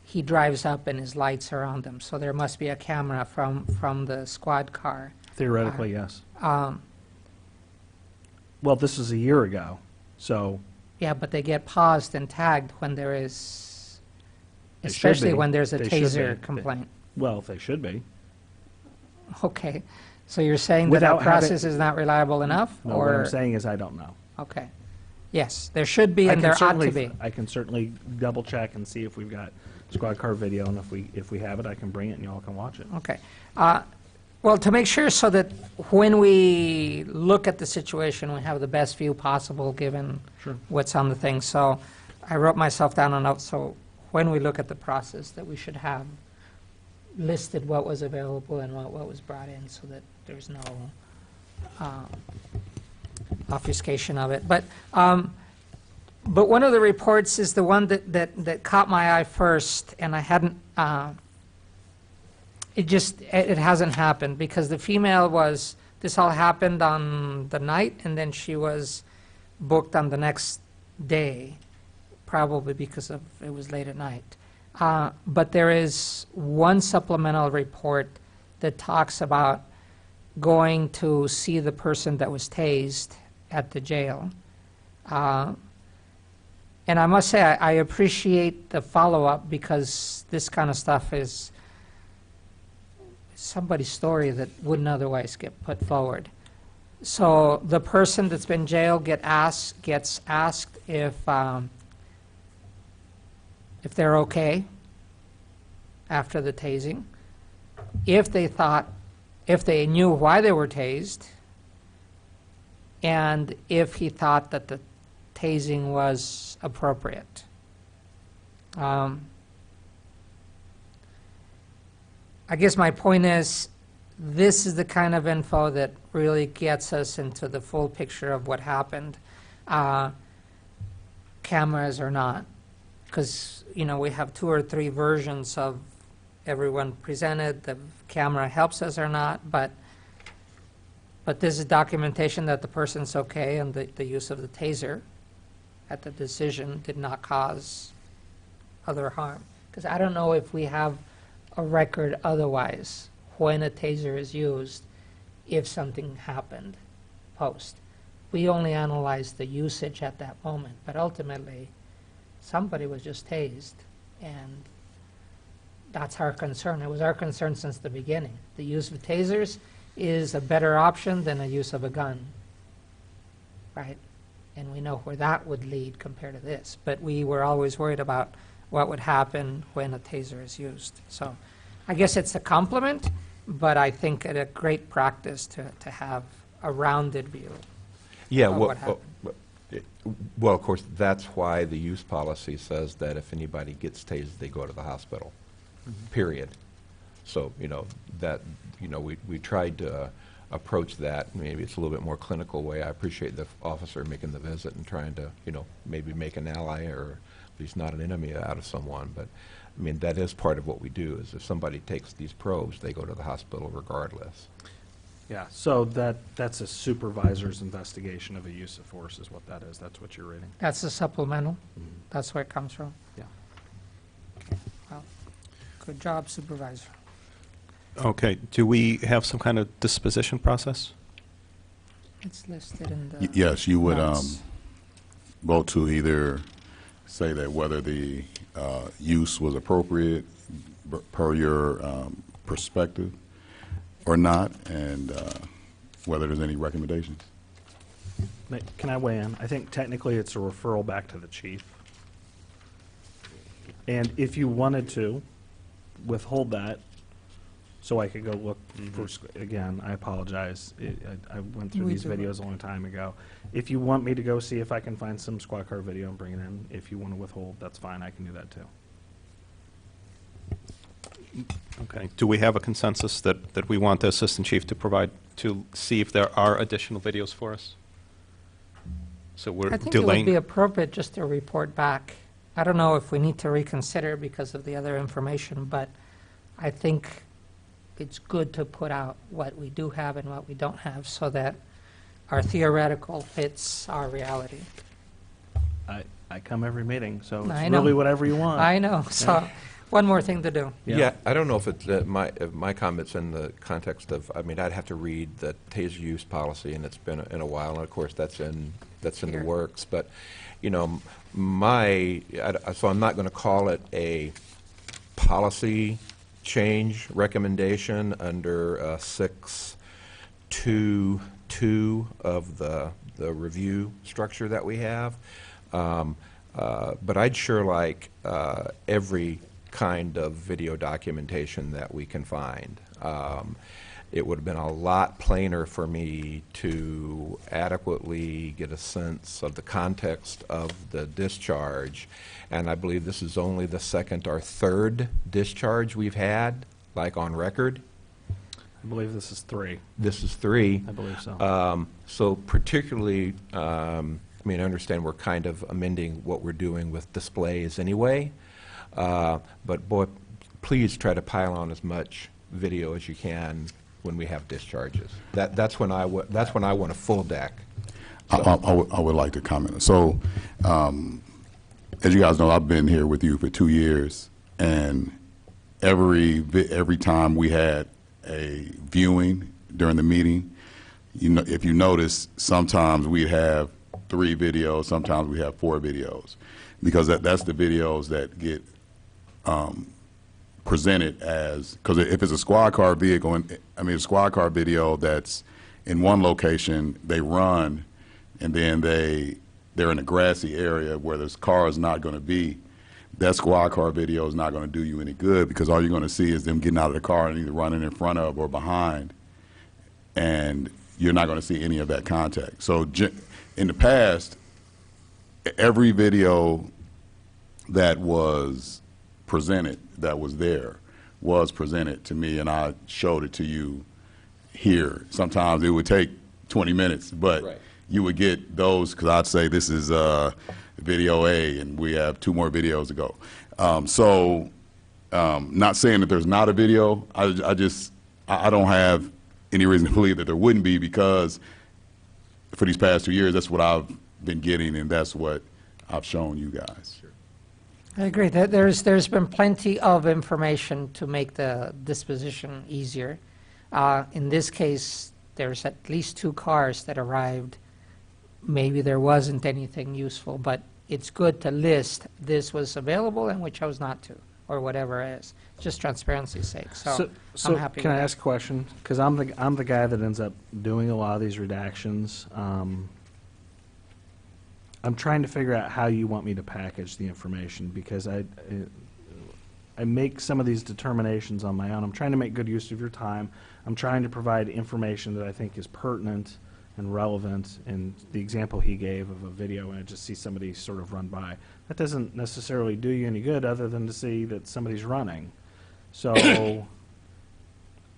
he drives up and his lights are on them, so there must be a camera from the squad car. Theoretically, yes. Well, this was a year ago, so Yeah, but they get paused and tagged when there is, They should especially be. when there's a They should taser be. complaint. well, they should be. Okay, So you're saying that Without our having- process is not reliable enough? No, what I'm or saying is I don't know. Okay. Yes, there should be, I and can there ought to certainly- be. I can certainly double check and see if we've got squad car video, and if we have it, I can bring it and y'all can watch it. Okay. Well, to make sure so that when we look at the situation, we have the best view possible, given what's on the thing. So I wrote myself down a note, so when we look at the process, that we should have listed what was available and what was brought in, so that there's no obfuscation of it. But one of the reports is the one that caught my eye first, and I hadn't, it hasn't happened, because the female was, this all happened on the night, and then she was booked on the next day, probably because of, it was late at night. But there is one supplemental report that talks about going to see the person that was tased at the jail. And I must say, I appreciate the follow-up, because this kind of stuff is somebody's story that wouldn't otherwise get put forward. So the person that's been jailed gets asked if they're okay after the tasing, if they knew why they were tased, and if he thought that the tasing was appropriate. I guess my point is, this is the kind of info that really gets us into the full picture of what happened, cameras or not. Because, we have 2 or 3 versions of everyone presented, the camera helps us or not, but this is documentation that the person's okay, and the use of the taser at the decision did not cause other harm. Because I don't know if we have a record otherwise when a taser is used if something happened post. We only analyze the usage at that moment, but ultimately somebody was just tased, and that's our concern. It was our concern since the beginning. The use of tasers is a better option than the use of a gun, right? And we know where that would lead compared to this, but we were always worried about what would happen when a taser is used. So I guess it's a compliment, but I think it's a great practice to have a rounded view. Yeah, of well, what happened. well, of course, that's why the use policy says that if anybody gets tased, they go to the hospital, period. So, we tried to approach that. Maybe it's a little bit more clinical way. I appreciate the officer making the visit and trying to, maybe make an ally or at least not an enemy out of someone. But, that is part of what we do, is if somebody takes these probes, they go to the hospital regardless. Yeah, so that's a supervisor's investigation of a use of force is what that is. That's what you're reading. That's a supplemental. That's where it comes from. Yeah. Well, good job, supervisor. Okay, do we have some kind of disposition process? It's listed in the. Yes, you would notes. vote to either say that whether the use was appropriate per your perspective or not, and whether there's any recommendations. Can I weigh in? I think technically it's a referral back to the chief. And if you wanted to, withhold that, so I could go look for, again, I apologize. I went through We these do videos a long time ago. If you want me to go see if I can find some squad car video and bring it in, if you want to withhold, that's fine, I can do that too. Okay, do we have a consensus that we want the Assistant Chief to provide, to see if there are additional videos for us? So we're I think it would delaying. be appropriate just to report back. I don't know if we need to reconsider because of the other information, but I think it's good to put out what we do have and what we don't have so that our theoretical fits our reality. I come every meeting, so it's I know. really whatever you want. I know, so one more thing to do. Yeah, I don't know if it's my comments in the context of, I'd have to read the taser use policy, and it's been in a while, and of course that's in the Here. works. But so I'm not going to call it a policy change recommendation under 6 two of the review structure that we have. But I'd sure like every kind of video documentation that we can find. It would have been a lot plainer for me to adequately get a sense of the context of the discharge. And I believe this is only the second or third discharge we've had, like on record. I believe this is 3. This is 3. I believe so. So particularly, I mean, I understand we're kind of amending what we're doing with displays anyway, but boy, please try to pile on as much video as you can when we have discharges. That's when I want a full deck. I would like to comment. So, as you guys know, I've been here with you for 2 years, and every time we had a viewing during the meeting, you know, if you notice, sometimes we have 3 videos, sometimes we have 4 videos, because that's the videos that get presented as, because if it's a squad car vehicle, a squad car video that's in one location, they run, and then they're in a grassy area where this car is not going to be. That squad car video is not going to do you any good, because all you're going to see is them getting out of the car and either running in front of or behind, and you're not going to see any of that contact. So in the past, every video that was presented, that was there, was presented to me, and I showed it to you here. Sometimes it would take 20 minutes, but Right. you would get those, because I'd say this is video A, and we have 2 more videos to go. Not saying that there's not a video. I don't have any reason to believe that there wouldn't be, because for these past 2 years, that's what I've been getting, and that's what I've shown you guys. I agree. There's been plenty of information to make the disposition easier. In this case, there's at least 2 cars that arrived. Maybe there wasn't anything useful, but it's good to list this was available and we chose not to, or whatever it is, just transparency's sake. So I'm happy Can with I that. ask a question? Because I'm the guy that ends up doing a lot of these redactions. I'm trying to figure out how you want me to package the information, because I make some of these determinations on my own. I'm trying to make good use of your time. I'm trying to provide information that I think is pertinent and relevant. And the example he gave of a video, and I just see somebody sort of run by, that doesn't necessarily do you any good other than to see that somebody's running. So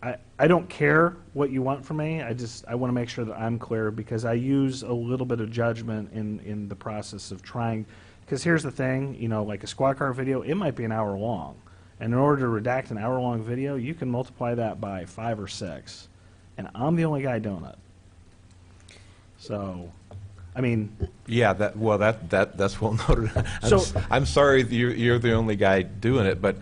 I don't care what you want from me. I want to make sure that I'm clear, because I use a little bit of judgment in the process of trying. Because here's the thing, you know, like a squad car video, it might be an hour long. And in order to redact an hour-long video, you can multiply that by 5 or 6. And I'm the only guy doing it. So, I mean, Yeah, that's well noted. So- I'm sorry that you're the only guy doing it, but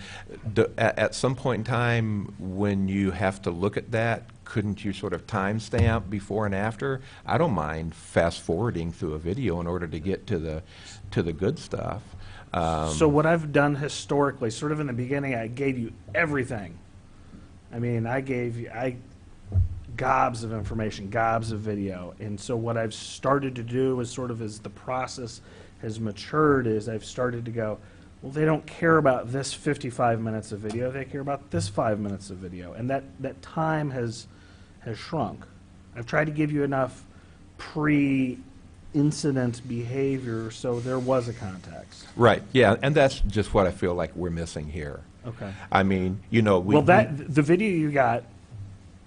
at some point in time, when you have to look at that, couldn't you sort of timestamp before and after? I don't mind fast forwarding through a video in order to get to the good stuff. so what I've done historically, sort of in the beginning, I gave you everything. I mean, I gave you gobs of information, gobs of video. And so what I've started to do is sort of as the process has matured is I've started to go, well, they don't care about this 55 minutes of video, they care about this 5 minutes of video. And that time has shrunk. I've tried to give you enough pre-incident behavior so there was a context. Right, yeah, and that's just what I feel like we're missing here. Okay. I mean, you know, Well, the video you got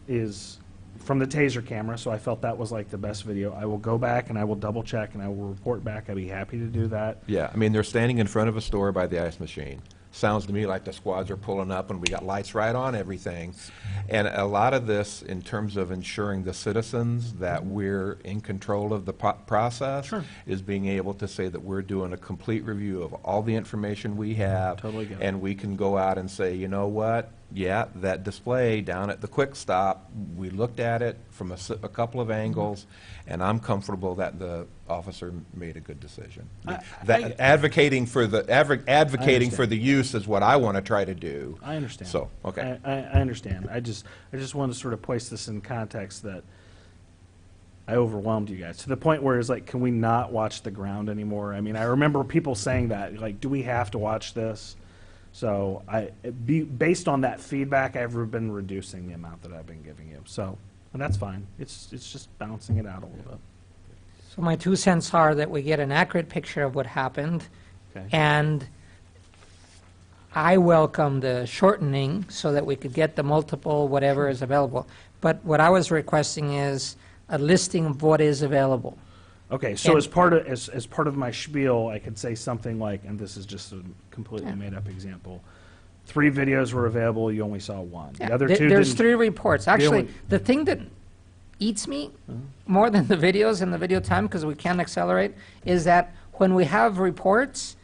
is from the taser camera, so I felt that was like the best video. I will go back and I will double check and I will report back. I'd be happy to do that. Yeah, I mean, they're standing in front of a store by the ice machine. Sounds to me like the squads are pulling up and we got lights right on everything. And a lot of this, in terms of ensuring the citizens that we're in control of the process, Sure. is being able to say that we're doing a complete review of all the information we have. Totally get it. And we can go out and say, you know what? Yeah, that display down at the Quick Stop, we looked at it from a couple of angles, and I'm comfortable that the officer made a good decision. Advocating for the use is what I want to try to do. I understand. So, okay. I understand. I just wanted to sort of place this in context that I overwhelmed you guys to the point where it's like, can we not watch the ground anymore? I mean, I remember people saying that, like, do we have to watch this? So based on that feedback, I've been reducing the amount that I've been giving you. So, and that's fine. It's just balancing it out a little bit. So my 2 cents are that we get an accurate picture of what happened, Okay. and I welcome the shortening so that we could get the multiple whatever is available. But what I was requesting is a listing of what is available. Okay, so And- as part of my spiel, I could say something like, and this is just a completely made up example. 3 videos were available, you only saw 1. The other 2 There's didn't. 3 reports. Actually, only- the thing that eats me more than the videos and the video time, because we can't accelerate, is that when we have reports,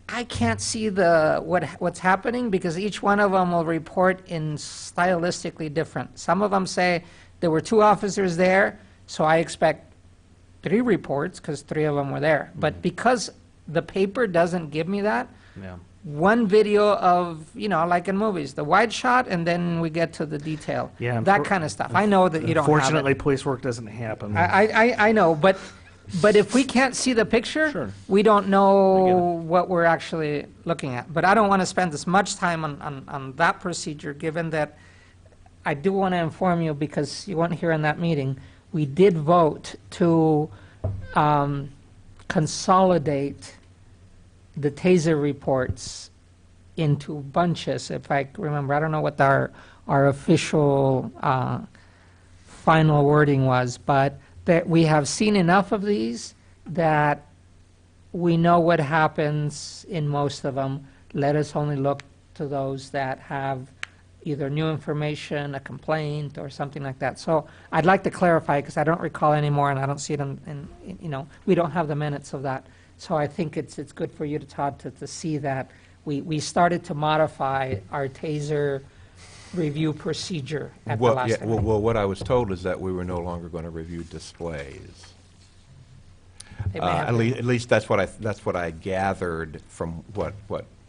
I can't see what's happening because each one of them will report in stylistically different. Some of them say there were 2 officers there, so I expect 3 reports because 3 of them were there. But because the paper doesn't give me that, Yeah. one video of, like in movies, the wide shot, and then we get to the detail. Yeah, That kind of stuff. I know that you don't have Unfortunately, it. police work doesn't happen. I know, but if we can't see the picture, Sure. we don't know what we're actually looking at. But I don't want to spend as much time on that procedure, given that I do want to inform you, because you weren't here in that meeting, we did vote to consolidate the TASER reports into bunches, if I remember. I don't know what our official final wording was, but that we have seen enough of these that we know what happens in most of them. Let us only look to those that have either new information, a complaint, or something like that. So I'd like to clarify, because I don't recall anymore, and I don't see it in, we don't have the minutes of that. So I think it's good for you, Todd, to see that we started to modify our TASER review procedure at the Well, last yeah, meeting. well, what I was told is that we were no longer going to review displays. They may have At been. least that's what I gathered from what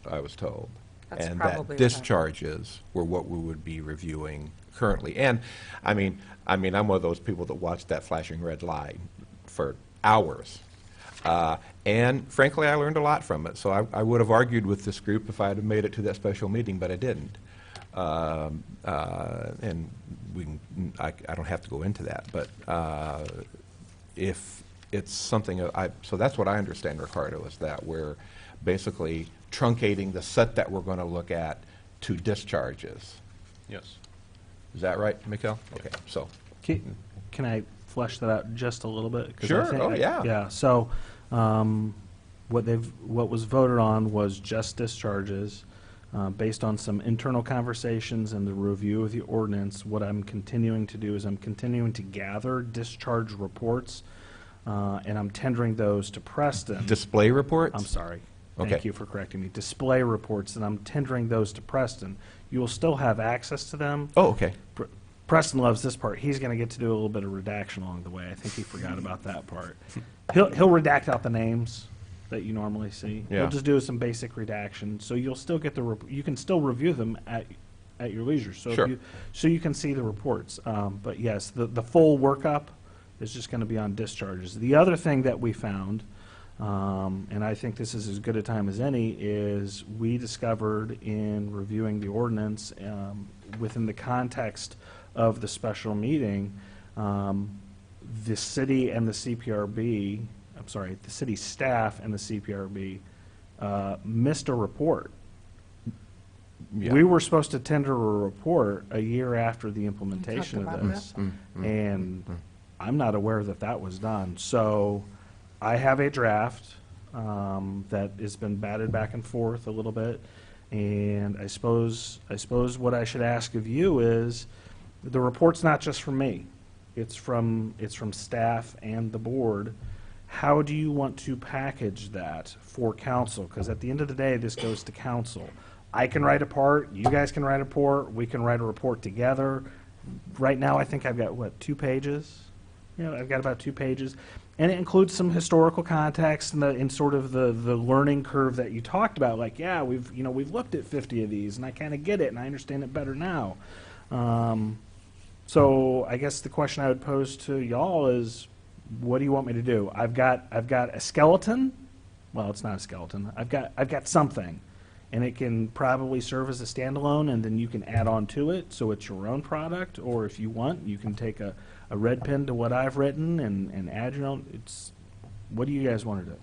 I was told. That's And probably that what happened. discharges were what we would be reviewing currently. And, I mean, I'm one of those people that watched that flashing red light for hours. And frankly, I learned a lot from it. So I would have argued with this group if I had made it to that special meeting, but I didn't. And I don't have to go into that, but if it's something, so that's what I understand, Ricardo, is that we're basically truncating the set that we're going to look at to discharges. Yes. Is that right, Mikhail? Okay, so. Can I flesh that out just a little bit? 'Cause I Sure. think Oh, yeah. Yeah, so what was voted on was just discharges. Based on some internal conversations and the review of the ordinance, what I'm continuing to do is I'm continuing to gather discharge reports, and I'm tendering those to Preston. Display reports? I'm sorry. Okay. Thank you for correcting me. Display reports, and I'm tendering those to Preston. You will still have access to them. Oh, okay. Preston loves this part. He's going to get to do a little bit of redaction along the way. I think he forgot about that part. He'll redact out the names that you normally see. Yeah. He'll just do some basic redaction, so you'll still get you can still review them at your leisure. So Sure. so you can see the reports. But yes, the full workup is just going to be on discharges. The other thing that we found, and I think this is as good a time as any, is we discovered in reviewing the ordinance within the context of the special meeting, the city and the CPRB, I'm sorry, the city staff and the CPRB missed a report. Yeah. We were supposed to tender a report a year after the implementation about of this, and I'm not aware that that was done. So I have a draft that has been batted back and forth a little bit, and I suppose what I should ask of you is, the report's not just from me. It's from staff and the board. How do you want to package that for council? Because at the end of the day, this goes to council. I can write a part, you guys can write a report, we can write a report together. Right now, I think I've got, 2 pages? I've got about 2 pages. And it includes some historical context and sort of the learning curve that you talked about. Like, yeah, we've looked at 50 of these, and I kind of get it, and I understand it better now. So I guess the question I would pose to y'all is, what do you want me to do? I've got a skeleton. Well, it's not a skeleton. I've got something, and it can probably serve as a standalone, and then you can add on to it, so it's your own product. Or if you want, you can take a red pen to what I've written and add your own. What do you guys want to do?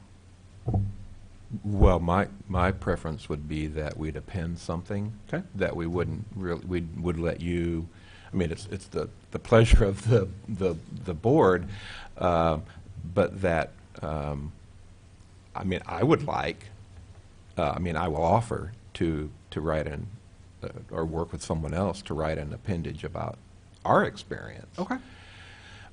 Well, my preference would be that we'd append something. Okay. That we wouldn't really, we would let you, I mean, it's the pleasure of the board, but that, I mean, I would like, I mean, I will offer to write or work with someone else to write an appendage about our experience. Okay.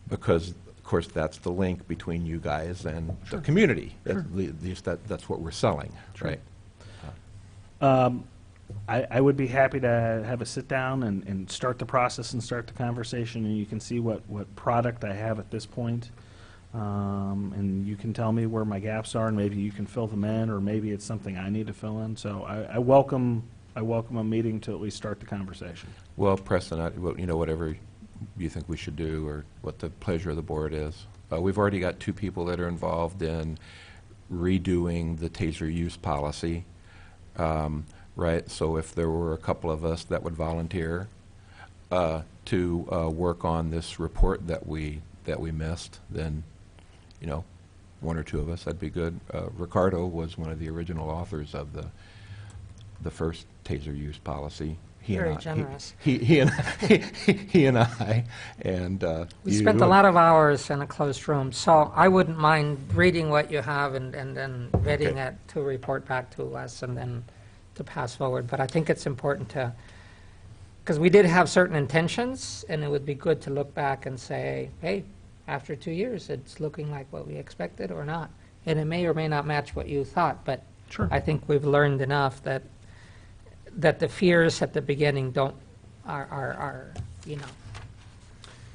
Because, of course, that's the link between you guys and the community. Sure. At least that's what we're selling, right? I would be happy to have a sit down and start the process and start the conversation, and you can see what product I have at this point. And you can tell me where my gaps are, and maybe you can fill them in, or maybe it's something I need to fill in. So I welcome a meeting to at least start the conversation. Well, Preston, you know, whatever you think we should do or what the pleasure of the board is. We've already got 2 people that are involved in redoing the taser use policy, right? So if there were a couple of us that would volunteer to work on this report that we missed, then, you know, 1 or 2 of us, that'd be good. Ricardo was one of the original authors of the first taser use policy. Very generous. He and I, and We you spent a and- lot of hours in a closed room, so I wouldn't mind reading what you have and then vetting Okay. it to report back to us and then to pass forward. But I think it's important to, because we did have certain intentions, and it would be good to look back and say, hey, after 2 years, it's looking like what we expected or not. And it may or may not match what you thought, but Sure. I think we've learned enough that the fears at the beginning are you know,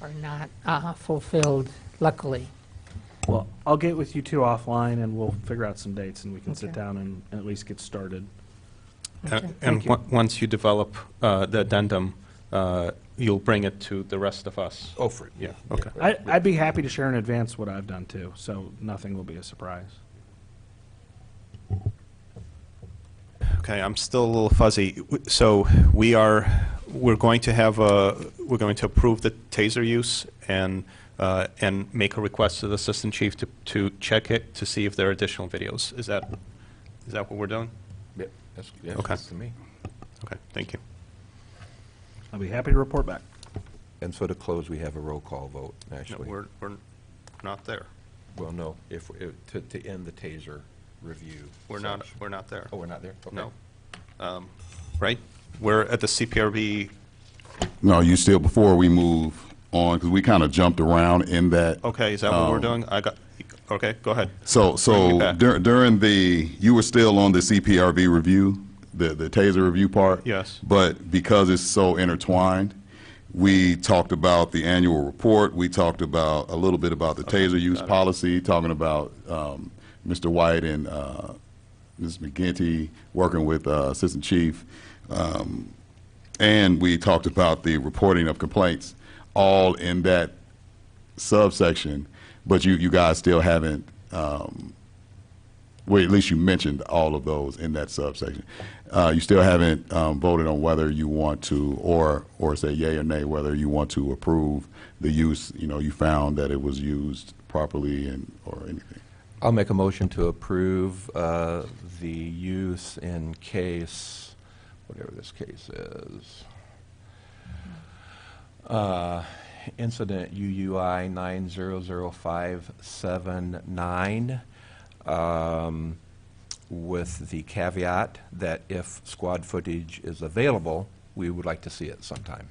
are not fulfilled, luckily. Well, I'll get with you 2 offline, and we'll figure out some dates, and we can sit Okay. down and at least get started. And Thank you. once you develop the addendum, you'll bring it to the rest of us. Oh, for Yeah, okay. I'd be happy to share in advance what I've done too, so nothing will be a surprise. Okay, I'm still a little fuzzy. So we're going to approve the taser use and make a request to the assistant chief to check it to see if there are additional videos. Is that what we're doing? Yep, that's Okay. good to me. Okay, thank you. I'll be happy to report back. And so to close, we have a roll call vote, No, actually. we're not there. Well, no, to end the taser review. We're not there. Oh, we're not there? Okay. No. Right? We're at the CPRB. No, you still, before we move on, because we kind of jumped around in that. Okay, is that what we're doing? Okay, go ahead. Bring me So back. during you were still on the CPRV review, the taser review part? Yes. But because it's so intertwined, we talked about the annual report, we talked about a little bit about the taser use got it. policy, talking about Mr. White and Ms. McGinty working with Assistant Chief, and we talked about the reporting of complaints, all in that subsection, but you guys still haven't, well, at least you mentioned all of those in that subsection. You still haven't voted on whether you want to, or say yea or nay, whether you want to approve the use, you found that it was used properly or anything. I'll make a motion to approve the use in case, whatever this case is, incident UUI 900579, with the caveat that if squad footage is available, we would like to see it sometime.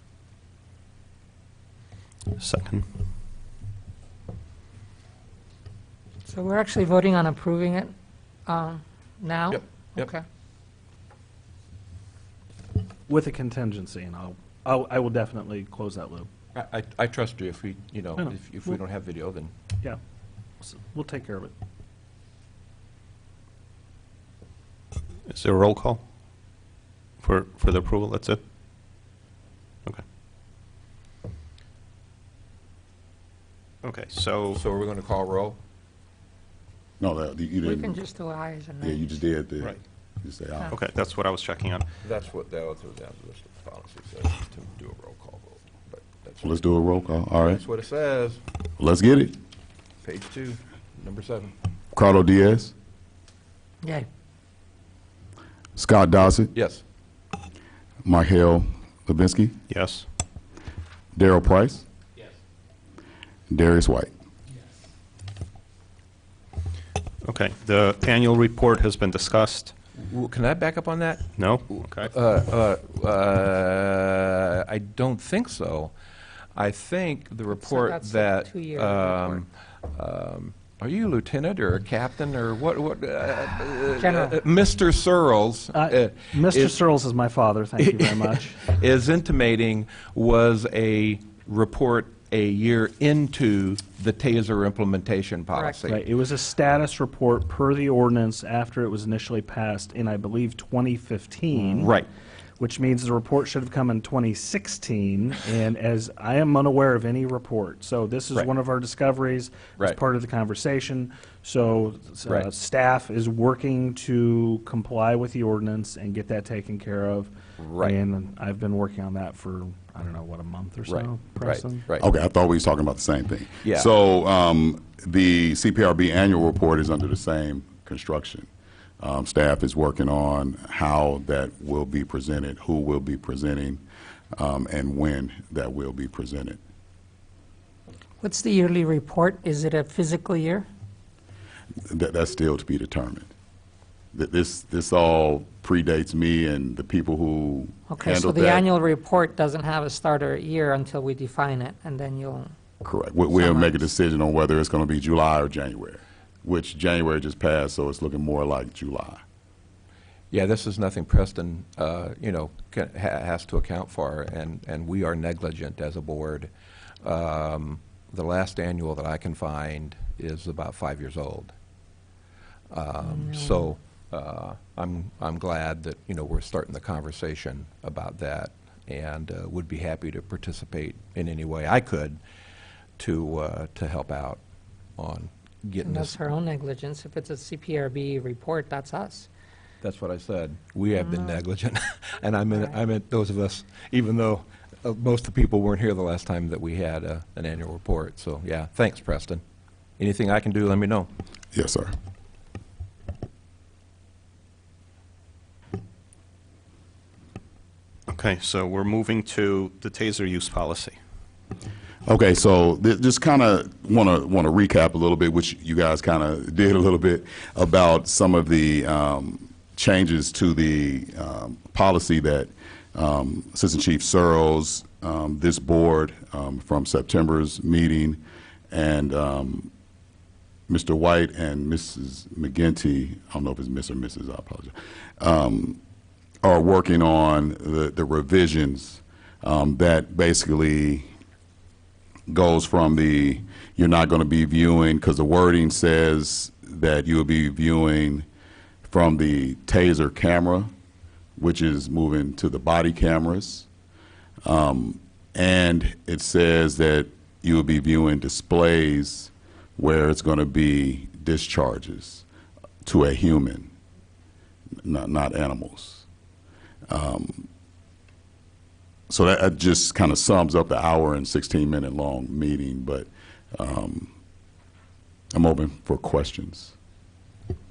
Second. So we're actually voting on approving it now? Yep, yep. Okay. With a contingency, and I will definitely close that loop. I trust you. If we, I know. if we don't have video, then Yeah, we'll take care of it. Is there a roll call for the approval? That's it? Okay. Okay, so, So are we going to call roll? No, you We didn't. can just do ayes and Yeah, you nays. just did. Right. You say aye. okay, that's what I was checking on. That's what the list of policy says, is to do a roll call vote. But that's, Let's do a roll call. All right. that's what it says, Let's get it. page 2, number 7. Carlo Diaz, Yay. Scott Dossett, Yes. Marhale Levinsky, Yes? Darrell Price. Yes. Darius White. Okay, the annual report has been discussed. Can I back up on that? No? Okay. I don't think so. I think the report that's a that, 2-year are you a lieutenant or a captain or what? General. Mr. Searles. Mr. is- Searles is my father, thank you very much. is intimating was a report a year into the TASER implementation policy. Right, it was a status report per the ordinance after it was initially passed in, I believe, 2015. Right. Which means the report should have come in 2016, and as I am unaware of any report. So this is Right. one of our discoveries. It's Right. part of the conversation. So Right. staff is working to comply with the ordinance and get that taken care of. Right. And I've been working on that for, I don't know, what, a month or so, Right, right, Preston? right. Okay, I thought we was talking about the same thing. Yeah. So the CPRB annual report is under the same construction. Staff is working on how that will be presented, who will be presenting, and when that will be presented. What's the yearly report? Is it a physical year? That's still to be determined. This all predates me and the people who Okay, so handled the that. annual report doesn't have a starter year until we define it, and then you'll, Correct. We'll make a Summarize. decision on whether it's going to be July or January, which January just passed, so it's looking more like July. Yeah, this is nothing Preston, has to account for, and we are negligent as a board. The last annual that I can find is about 5 years old. So I'm glad that, we're starting the conversation about that, and would be happy to participate in any way I could to help out on getting and that's this. our own negligence. If it's a CPRB report, that's us. That's what I said. We have been negligent, and I meant those of us, even though most of the people weren't here the last time that we had an annual report. So, yeah, thanks, Preston. Anything I can do, let me know. Yes, sir. Okay, so we're moving to the TASER use policy. Okay, so just kind of want to recap a little bit, which you guys kind of did a little bit, about some of the changes to the policy that Assistant Chief Searles, this board from September's meeting, and Mr. White and Mrs. McGinty, I don't know if it's Miss or Mrs., I apologize, are working on the revisions that basically goes from you're not going to be viewing, because the wording says that you'll be viewing from the TASER camera, which is moving to the body cameras. And it says that you will be viewing displays where it's going to be discharges to a human, not animals. So that just kind of sums up the hour and 16-minute long meeting, but I'm open for questions.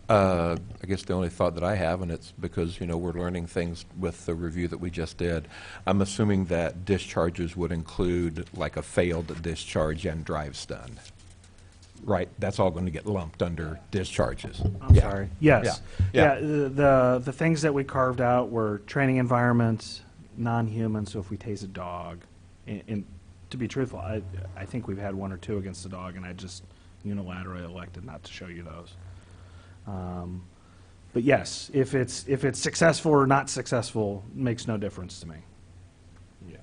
I guess the only thought that I have, and it's because, we're learning things with the review that we just did, I'm assuming that discharges would include like a failed discharge and drive stun. Right? That's all going to get lumped under discharges. I'm Yeah. sorry. Yes. Yeah. The things that we carved out were training environments, non-human, so if we tase a dog, and to be truthful, I think we've had 1 or 2 against a dog, and I just unilaterally elected not to show you those. But yes, if it's successful or not successful, makes no difference to me. Yeah.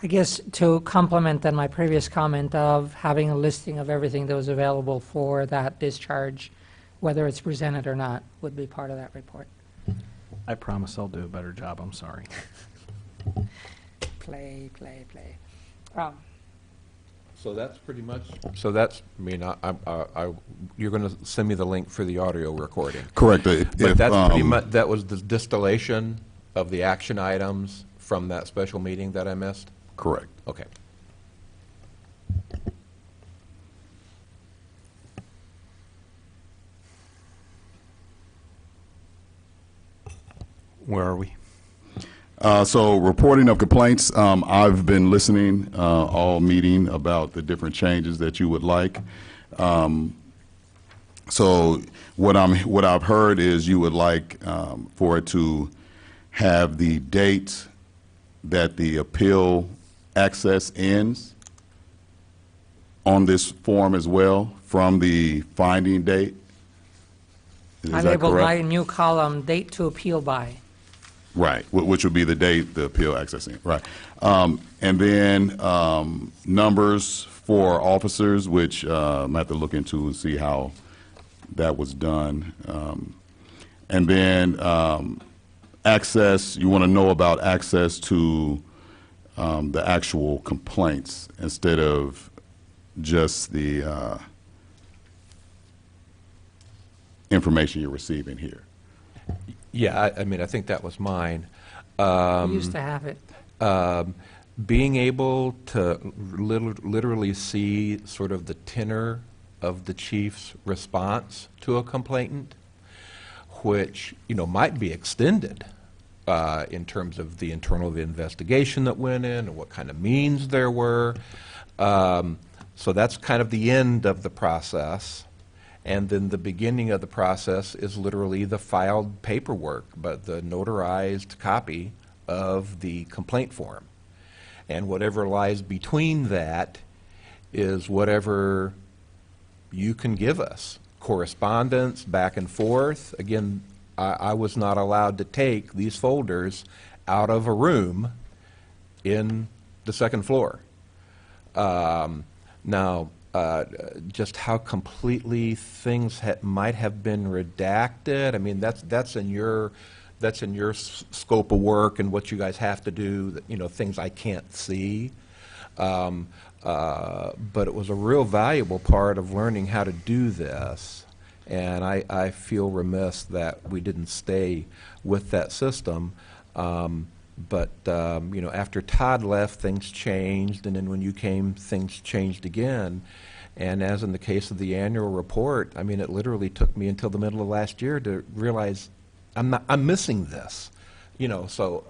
I guess to complement then my previous comment of having a listing of everything that was available for that discharge, whether it's presented or not, would be part of that report. I promise I'll do a better job, I'm sorry. play. So that's pretty much, so that's, I mean, you're going to send me the link for the audio recording. Correct. But that's pretty much, that was the distillation of the action items from that special meeting that I missed? Correct. Okay. Where are we? So reporting of complaints, I've been listening all meeting about the different changes that you would like. So what I've heard is you would like for it to have the date that the appeal access ends on this form as well from the finding date. Is I that labeled my correct? new column, date to appeal by. Right, which would be the date the appeal accessing, right. And then numbers for officers, which I'm have to look into and see how that was done. And then access, you want to know about access to the actual complaints instead of just the information you're receiving here. Yeah, I mean, I think that was mine. We used to have it. Being able to literally see sort of the tenor of the chief's response to a complainant, which, you know, might be extended in terms of the internal investigation that went in and what kind of means there were. So that's kind of the end of the process. And then the beginning of the process is literally the filed paperwork, but the notarized copy of the complaint form. And whatever lies between that is whatever you can give us. Correspondence, back and forth. Again, I was not allowed to take these folders out of a room in the second floor. Now, just how completely things might have been redacted. I mean, that's in your scope of work and what you guys have to do. You know, things I can't see. But it was a real valuable part of learning how to do this, and I feel remiss that we didn't stay with that system. But you know, after Todd left, things changed, and then when you came, things changed again. And as in the case of the annual report, I mean, it literally took me until the middle of last year to realize I'm missing this. You know, so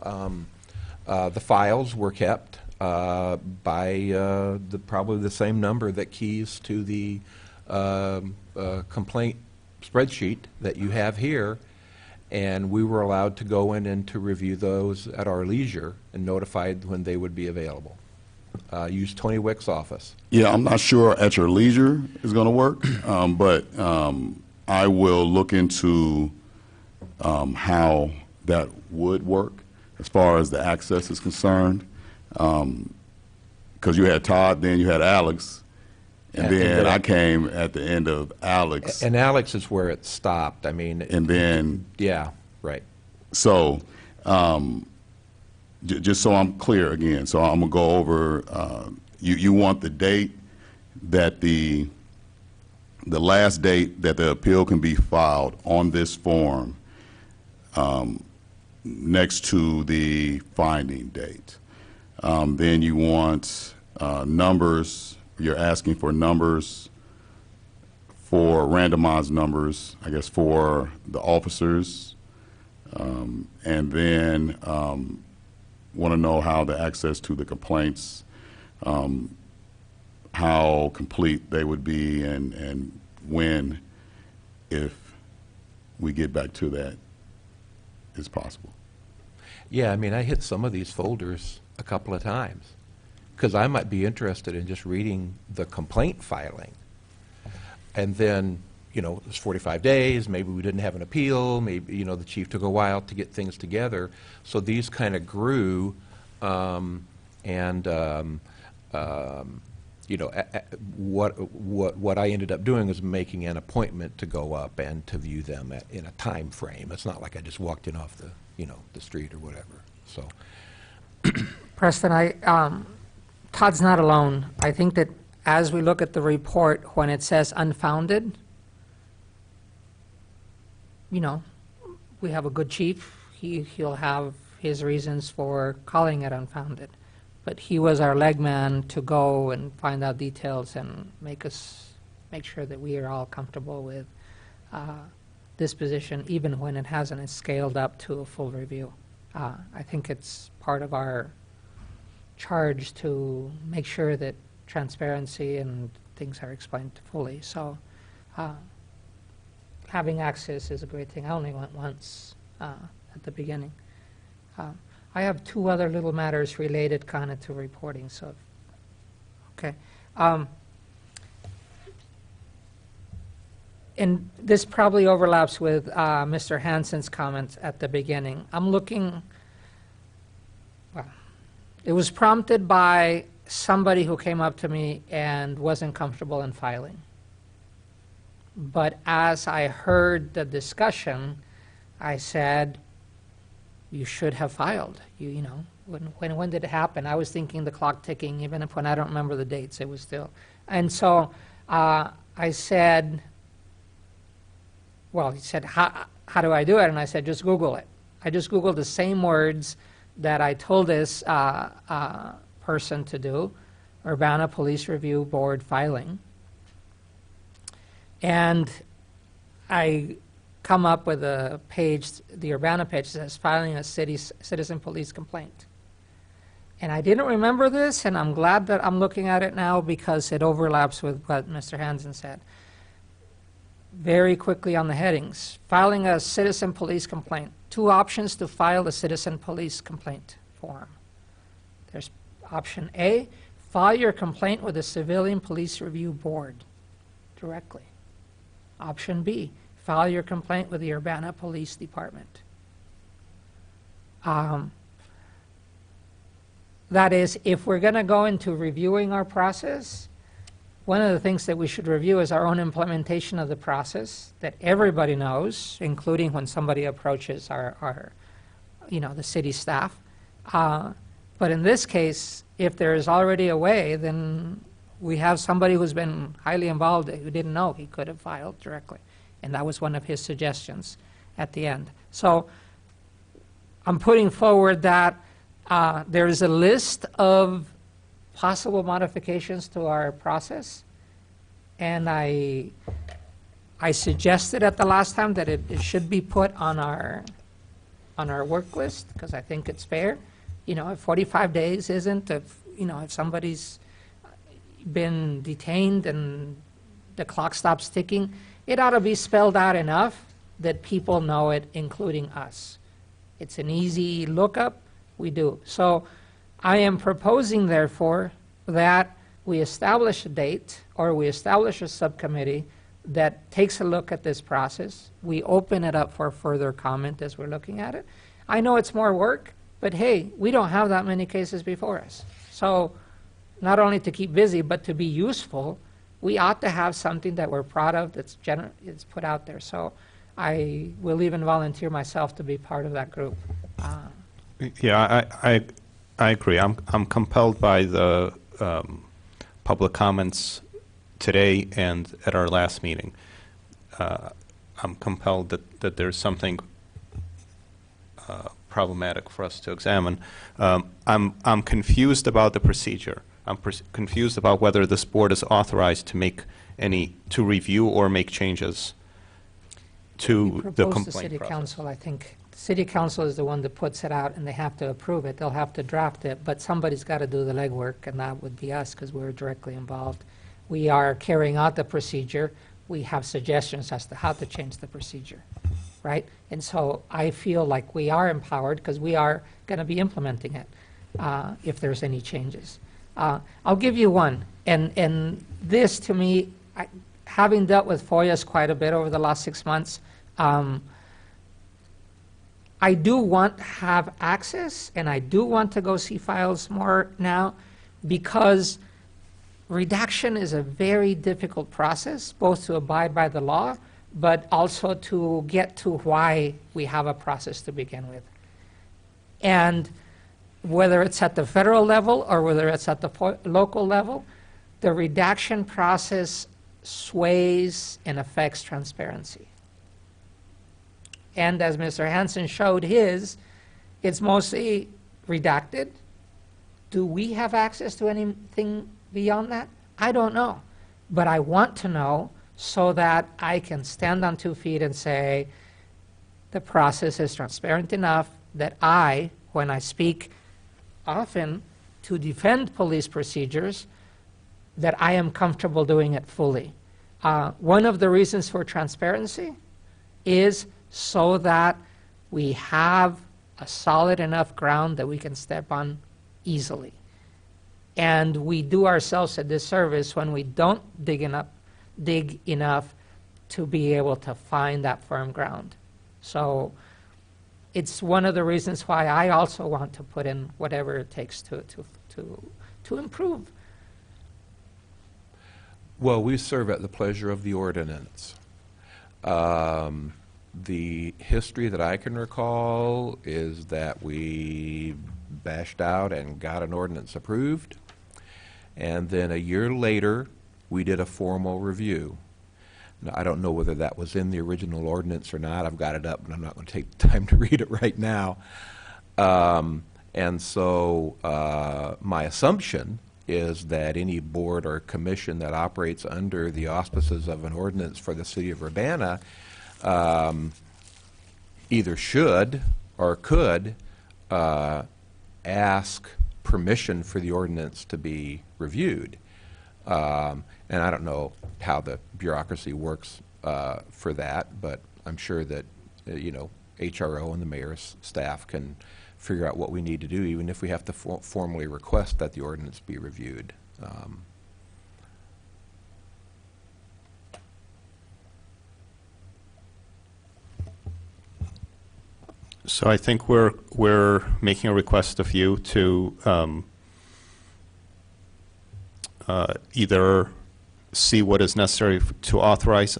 the files were kept by probably the same number that keys to the complaint spreadsheet that you have here. And we were allowed to go in and to review those at our leisure and notified when they would be available. Use Tony Wick's office. Yeah, I'm not sure at your leisure is going to work, but I will look into how that would work as far as the access is concerned. Because you had Todd, then you had Alex, and then I came at the end of Alex. And Alex is where it stopped. I mean, And then, yeah, right. so just so I'm clear again, so I'm going to go over, you want the date that the last date that the appeal can be filed on this form next to the finding date. Then you want numbers, you're asking for numbers, for randomized numbers, I guess, for the officers. And then want to know how the access to the complaints, how complete they would be, and when, if we get back to that, is possible. Yeah, I mean, I hit some of these folders a couple of times because I might be interested in just reading the complaint filing. And then, you know, it was 45 days, maybe we didn't have an appeal, maybe, you know, the chief took a while to get things together. So these kind of grew, you know, what I ended up doing is making an appointment to go up and to view them in a time frame. It's not like I just walked in off the, you know, the street or whatever. So Preston, Todd's not alone. I think that as we look at the report, when it says unfounded, you know, we have a good chief. He'll have his reasons for calling it unfounded. But he was our leg man to go and find out details and make sure that we are all comfortable with this position, even when it hasn't scaled up to a full review. I think it's part of our charge to make sure that transparency and things are explained fully. So having access is a great thing. I only went once at the beginning. I have two other little matters related kind of to reporting, so, okay. And this probably overlaps with Mr. Hansen's comments at the beginning. I'm looking, well, it was prompted by somebody who came up to me and wasn't comfortable in filing. But as I heard the discussion, I said, you should have filed. You know, when did it happen? I was thinking the clock ticking, even if when I don't remember the dates, it was still. And so I said, well, he said, how do I do it? And I said, just Google it. I just Googled the same words that I told this person to do, Urbana Police Review Board filing. And I come up with a page, the Urbana page that says filing a citizen police complaint. And I didn't remember this, and I'm glad that I'm looking at it now because it overlaps with what Mr. Hansen said. Very quickly on the headings, filing a citizen police complaint. 2 options to file a citizen police complaint form. There's option A, file your complaint with the Civilian Police Review Board directly. Option B, file your complaint with the Urbana Police Department. That is, if we're going to go into reviewing our process, one of the things that we should review is our own implementation of the process that everybody knows, including when somebody approaches our the city staff. But in this case, if there is already a way, then we have somebody who's been highly involved who didn't know he could have filed directly. And that was one of his suggestions at the end. So I'm putting forward that there is a list of possible modifications to our process. And I suggested at the last time that it should be put on our work list because I think it's fair. You know, if 45 days isn't, if somebody's been detained and the clock stops ticking, it ought to be spelled out enough that people know it, including us. It's an easy lookup. We do. So I am proposing, therefore, that we establish a date or we establish a subcommittee that takes a look at this process. We open it up for further comment as we're looking at it. I know it's more work, but hey, we don't have that many cases before us. So not only to keep busy, but to be useful, we ought to have something that we're proud of that's put out there. So I will even volunteer myself to be part of that group. Yeah, I agree. I'm compelled by the public comments today and at our last meeting. I'm compelled that there's something problematic for us to examine. I'm confused about the procedure. I'm confused about whether this board is authorized to review or make changes to the Propose complaint to City process. Council, I think. City Council is the one that puts it out, and they have to approve it. They'll have to draft it, but somebody's got to do the legwork, and that would be us because we're directly involved. We are carrying out the procedure. We have suggestions as to how to change the procedure, right? And so I feel like we are empowered because we are going to be implementing it if there's any changes. I'll give you one, and this to me, having dealt with FOIAs quite a bit over the last 6 months, I do want to have access, and I do want to go see files more now because redaction is a very difficult process, both to abide by the law, but also to get to why we have a process to begin with. And whether it's at the federal level or whether it's at the local level, the redaction process sways and affects transparency. And as Mr. Hansen showed his, it's mostly redacted. Do we have access to anything beyond that? I don't know. But I want to know so that I can stand on 2 feet and say, the process is transparent enough that I, when I speak often to defend police procedures, that I am comfortable doing it fully. One of the reasons for transparency is so that we have a solid enough ground that we can step on easily. And we do ourselves a disservice when we don't dig enough to be able to find that firm ground. So it's one of the reasons why I also want to put in whatever it takes to improve. Well, we serve at the pleasure of the ordinance. The history that I can recall is that we bashed out and got an ordinance approved, and then a year later, we did a formal review. Now, I don't know whether that was in the original ordinance or not. I've got it up, but I'm not going to take the time to read it right now. And so my assumption is that any board or commission that operates under the auspices of an ordinance for the city of Urbana either should or could ask permission for the ordinance to be reviewed. And I don't know how the bureaucracy works for that, but I'm sure that, HRO and the mayor's staff can figure out what we need to do, even if we have to formally request that the ordinance be reviewed. So I think we're making a request of you to either see what is necessary to authorize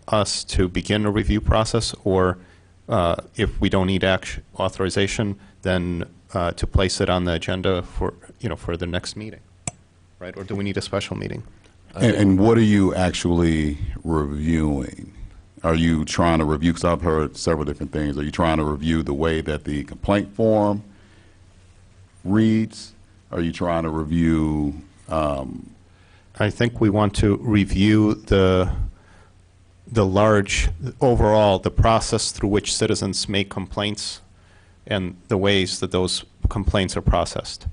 us to begin a review process, or if we don't need authorization, then to place it on the agenda for the next meeting, right? Or do we need a special meeting? And what are you actually reviewing? Are you trying to review, because I've heard several different things, are you trying to review the way that the complaint form reads? Are you trying to review? I think we want to review the large, overall, the process through which citizens make complaints and the ways that those complaints are processed.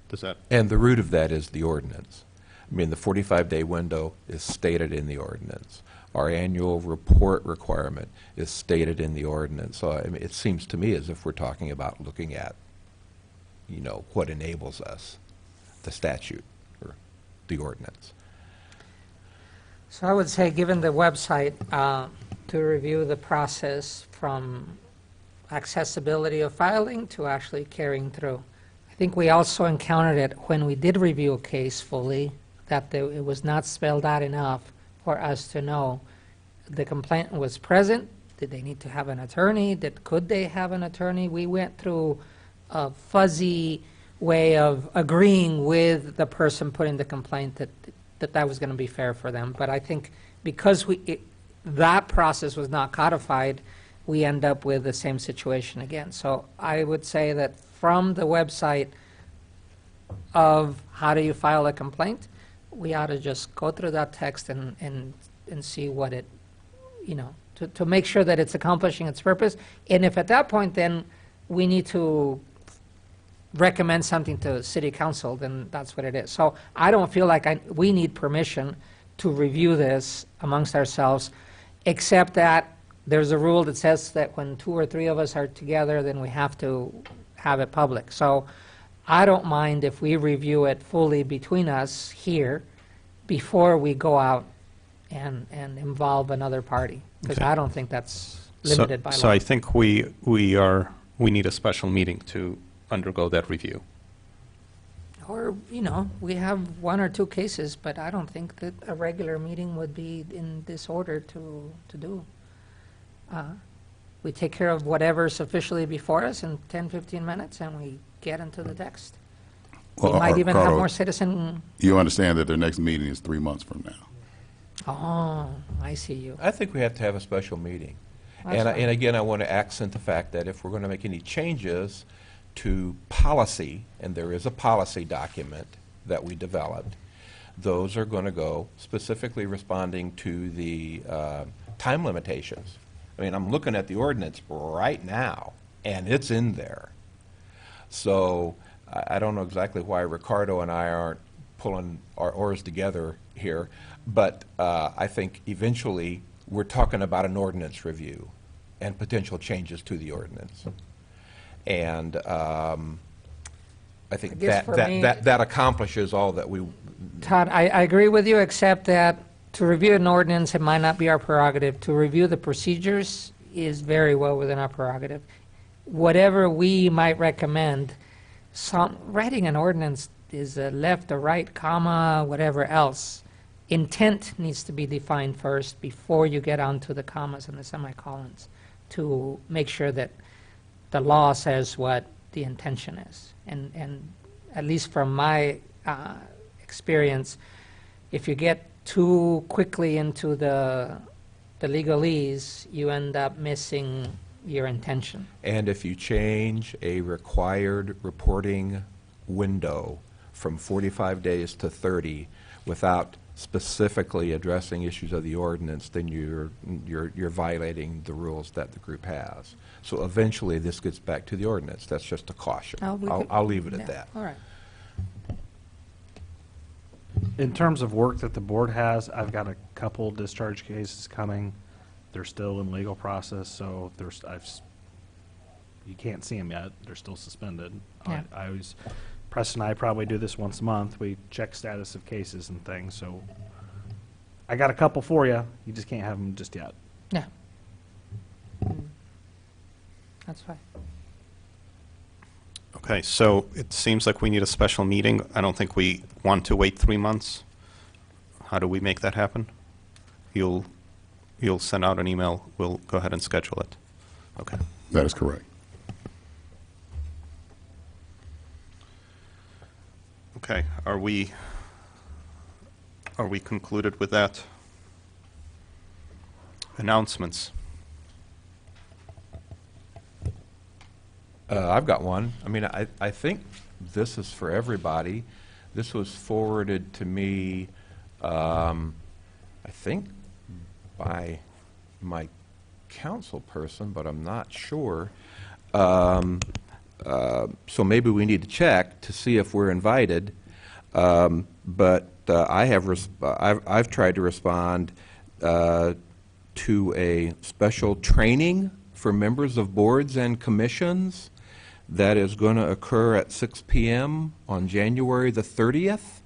Does that? And the root of that is the ordinance. I mean, the 45-day window is stated in the ordinance. Our annual report requirement is stated in the ordinance. So I mean, it seems to me as if we're talking about looking at, what enables us, the statute or the ordinance. So I would say, given the website, to review the process from accessibility of filing to actually carrying through. I think we also encountered it when we did review a case fully, that it was not spelled out enough for us to know the complainant was present. Did they need to have an attorney? Could they have an attorney? We went through a fuzzy way of agreeing with the person putting the complaint that was going to be fair for them. But I think because that process was not codified, we end up with the same situation again. So I would say that from the website of how do you file a complaint, we ought to just go through that text and see what it, to make sure that it's accomplishing its purpose. And if at that point then we need to recommend something to city council, then that's what it is. So I don't feel like we need permission to review this amongst ourselves, except that there's a rule that says that when 2 or 3 of us are together, then we have to have it public. So I don't mind if we review it fully between us here before we go out and involve another party, because Okay. I don't think that's limited by law. So I think we need a special meeting to undergo that review. Or, we have 1 or 2 cases, but I don't think that a regular meeting would be in this order to do. we take care of whatever's officially before us in 10, 15 minutes, and we get into the text. We Well, might even have Carlo, more citizen, You understand that their next meeting is 3 months from now. oh, I see you. I think we have to have a special meeting. That's And, fine. and again, I want to accent the fact that if we're going to make any changes to policy, and there is a policy document that we developed, those are going to go specifically responding to the time limitations. I mean, I'm looking at the ordinance right now, and it's in there. So I don't know exactly why Ricardo and I aren't pulling our oars together here, but I think eventually we're talking about an ordinance review and potential changes to the ordinance. And I think I guess that, for that, me- that accomplishes all that we, Todd, I agree with you, except that to review an ordinance, it might not be our prerogative. To review the procedures is very well within our prerogative. Whatever we might recommend, writing an ordinance is a left or right, comma, whatever else. Intent needs to be defined first before you get onto the commas and the semicolons to make sure that the law says what the intention is. And at least from my experience, if you get too quickly into the legalese, you end up missing your intention. and if you change a required reporting window from 45 days to 30 without specifically addressing issues of the ordinance, then you're violating the rules that the group has. So eventually, this gets back to the ordinance. That's just a caution. I'll leave it at that. All right. In terms of work that the board has, I've got a couple discharge cases coming. They're still in legal process, so you can't see them yet. They're still suspended. Yeah. I always, Preston and I probably do this once a month. We check status of cases and things, so I got a couple for you. You just can't have them just yet. Yeah. That's fine. Okay, so it seems like we need a special meeting. I don't think we want to wait 3 months. How do we make that happen? You'll send out an email. We'll go ahead and schedule it. Okay. That is correct. Okay, are we concluded with that? Announcements. I've got one. I mean, I think this is for everybody. This was forwarded to me, I think, by my council person, but I'm not sure. So maybe we need to check to see if we're invited. But I've tried to respond to a special training for members of boards and commissions that is going to occur at 6 p.m. on January the 30th.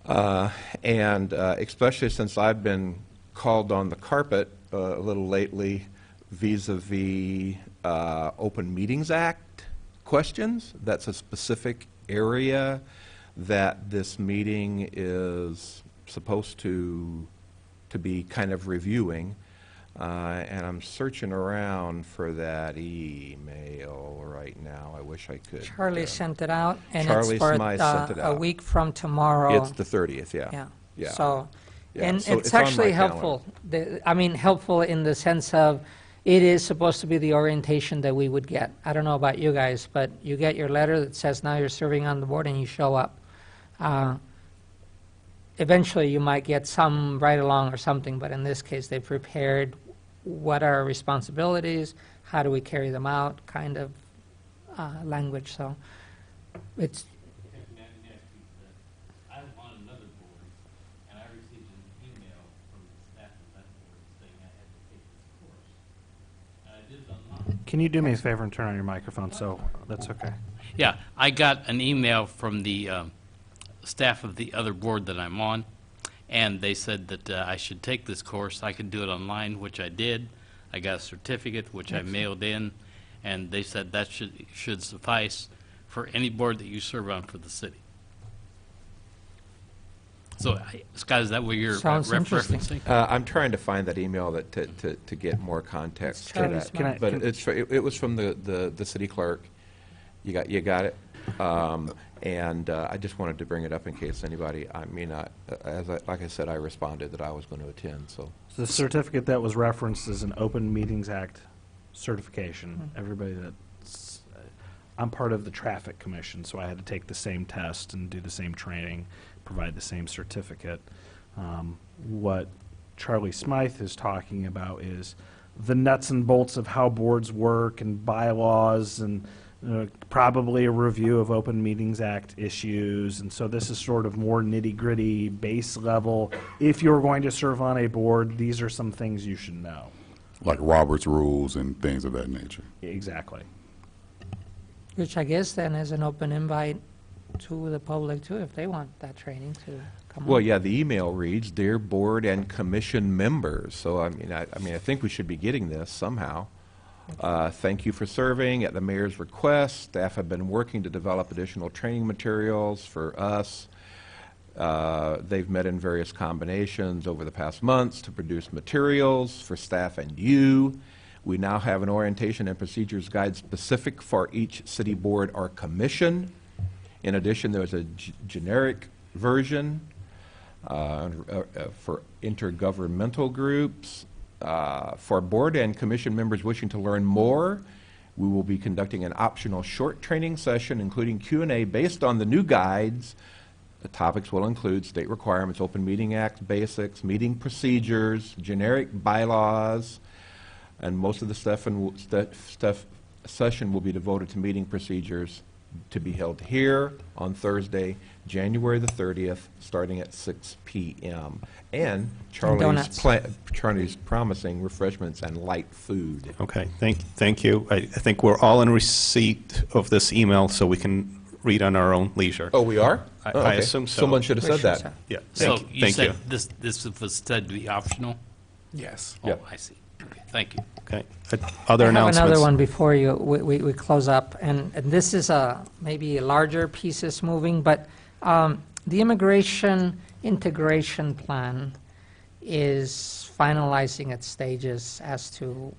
And especially since I've been called on the carpet a little lately vis-a-vis Open Meetings Act questions. That's a specific area that this meeting is supposed to be kind of reviewing. And I'm searching around for that email right now. I wish I could. Charlie sent it out, and Charlie it's for Smythe sent it a out. week from tomorrow. It's the 30th, yeah. Yeah. Yeah. So, Yeah, and so it's it's on my actually calendar. helpful. I mean, helpful in the sense of it is supposed to be the orientation that we would get. I don't know about you guys, but you get your letter that says now you're serving on the board and you show up. Eventually, you might get some ride along or something, but in this case, they prepared what are our responsibilities, how do we carry them out, kind of language. So it's I'm on another board, and I received an email from the staff of that board saying I had to take this course. And I did it online. Can you do me a favor and turn on your microphone? So that's okay. Yeah, I got an email from the staff of the other board that I'm on, and they said that I should take this course. I could do it online, which I did. I got a certificate, which I mailed in, and they said that should suffice for any board that you serve on for the city. So, Scott, is that what you're Sounds interesting. referencing? I'm trying to find that email that, to get more context to Charlie that. Smith. But it was from the city clerk. You got it? And I just wanted to bring it up in case anybody, like I said, I responded that I was going to attend, so. The certificate that was referenced is an Open Meetings Act certification. Everybody that's, I'm part of the Traffic Commission, so I had to take the same test and do the same training, provide the same certificate. What Charlie Smythe is talking about is the nuts and bolts of how boards work and bylaws and probably a review of Open Meetings Act issues. And so this is sort of more nitty-gritty, base level. If you're going to serve on a board, these are some things you should know. Like Robert's rules and things of that nature. Exactly. Which I guess then is an open invite to the public too, if they want that training to come on. Well, yeah, the email reads, "Dear Board and Commission members." So, I think we should be getting this somehow. Thank you for serving. At the mayor's request, staff have been working to develop additional training materials for us. They've met in various combinations over the past months to produce materials for staff and you. We now have an orientation and procedures guide specific for each city board or commission. In addition, there's a generic version for intergovernmental groups. For board and commission members wishing to learn more, we will be conducting an optional short training session, including Q&A based on the new guides. The topics will include state requirements, Open Meeting Act basics, meeting procedures, generic bylaws, and most of the session will be devoted to meeting procedures to be held here on Thursday, January the 30th, starting at 6 p.m. And donuts. Charlie's promising refreshments and light food. Okay, thank you. I think we're all in receipt of this email, so we can read on our own leisure. Oh, we are? I Okay. assume so. Someone should have said that. Yeah, So thank you you. said this was said to be optional? Yes. Oh, Yep. I see. Okay, thank you. Okay. Other I have announcements? another one before we close up, and this is maybe larger pieces moving, but the immigration integration plan is finalizing its stages as to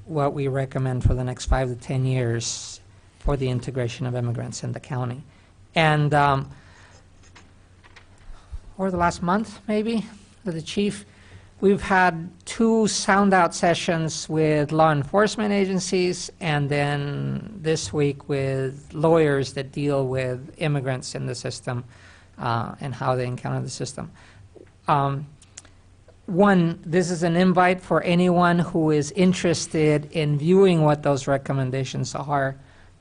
what we recommend for the next 5 to 10 years for the integration of immigrants in the county. And over the last month, maybe, with the chief, we've had 2 sound-out sessions with law enforcement agencies, and then this week with lawyers that deal with immigrants in the system and how they encounter the system. One, this is an invite for anyone who is interested in viewing what those recommendations are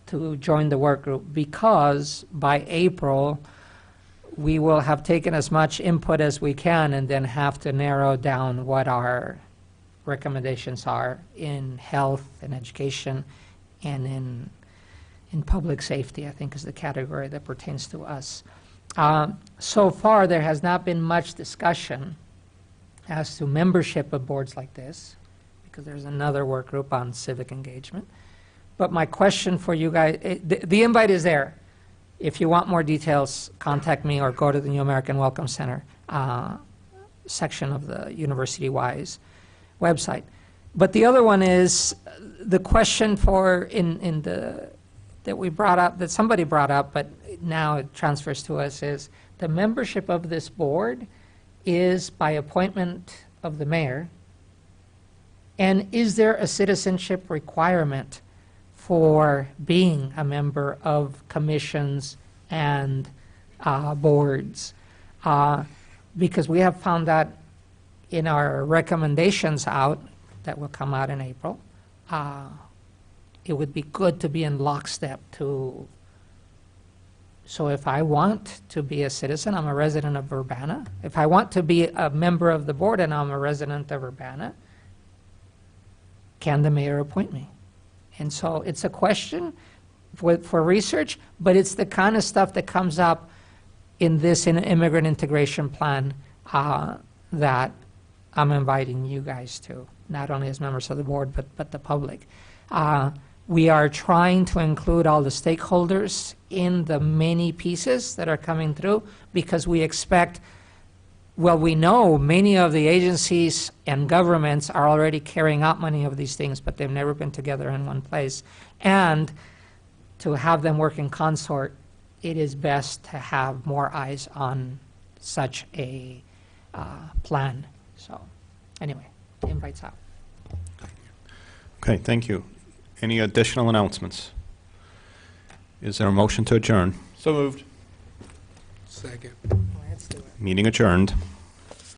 to join the work group, because by April, we will have taken as much input as we can and then have to narrow down what our recommendations are in health and education and in public safety, I think is the category that pertains to us. So far, there has not been much discussion as to membership of boards like this, because there's another work group on civic engagement. But my question for you guys, the invite is there. If you want more details, contact me or go to the New American Welcome Center section of the University Wise website. But the other one is the question that we brought up, that somebody brought up, but now it transfers to us, is the membership of this board is by appointment of the mayor. And is there a citizenship requirement for being a member of commissions and boards? Because we have found that in our recommendations out, that will come out in April, it would be good to be in lockstep to. So if I want to be a citizen, I'm a resident of Urbana. If I want to be a member of the board and I'm a resident of Urbana, can the mayor appoint me? And so it's a question for research, but it's the kind of stuff that comes up in this immigrant integration plan that I'm inviting you guys to, not only as members of the board, but the public. We are trying to include all the stakeholders in the many pieces that are coming through, because we expect well, we know many of the agencies and governments are already carrying out many of these things, but they've never been together in one place. And to have them work in consort, it is best to have more eyes on such a plan. So, anyway, the invite's out. Okay, thank you. Any additional announcements? Is there a motion to adjourn? So moved. Second. Let's do it. Meeting adjourned.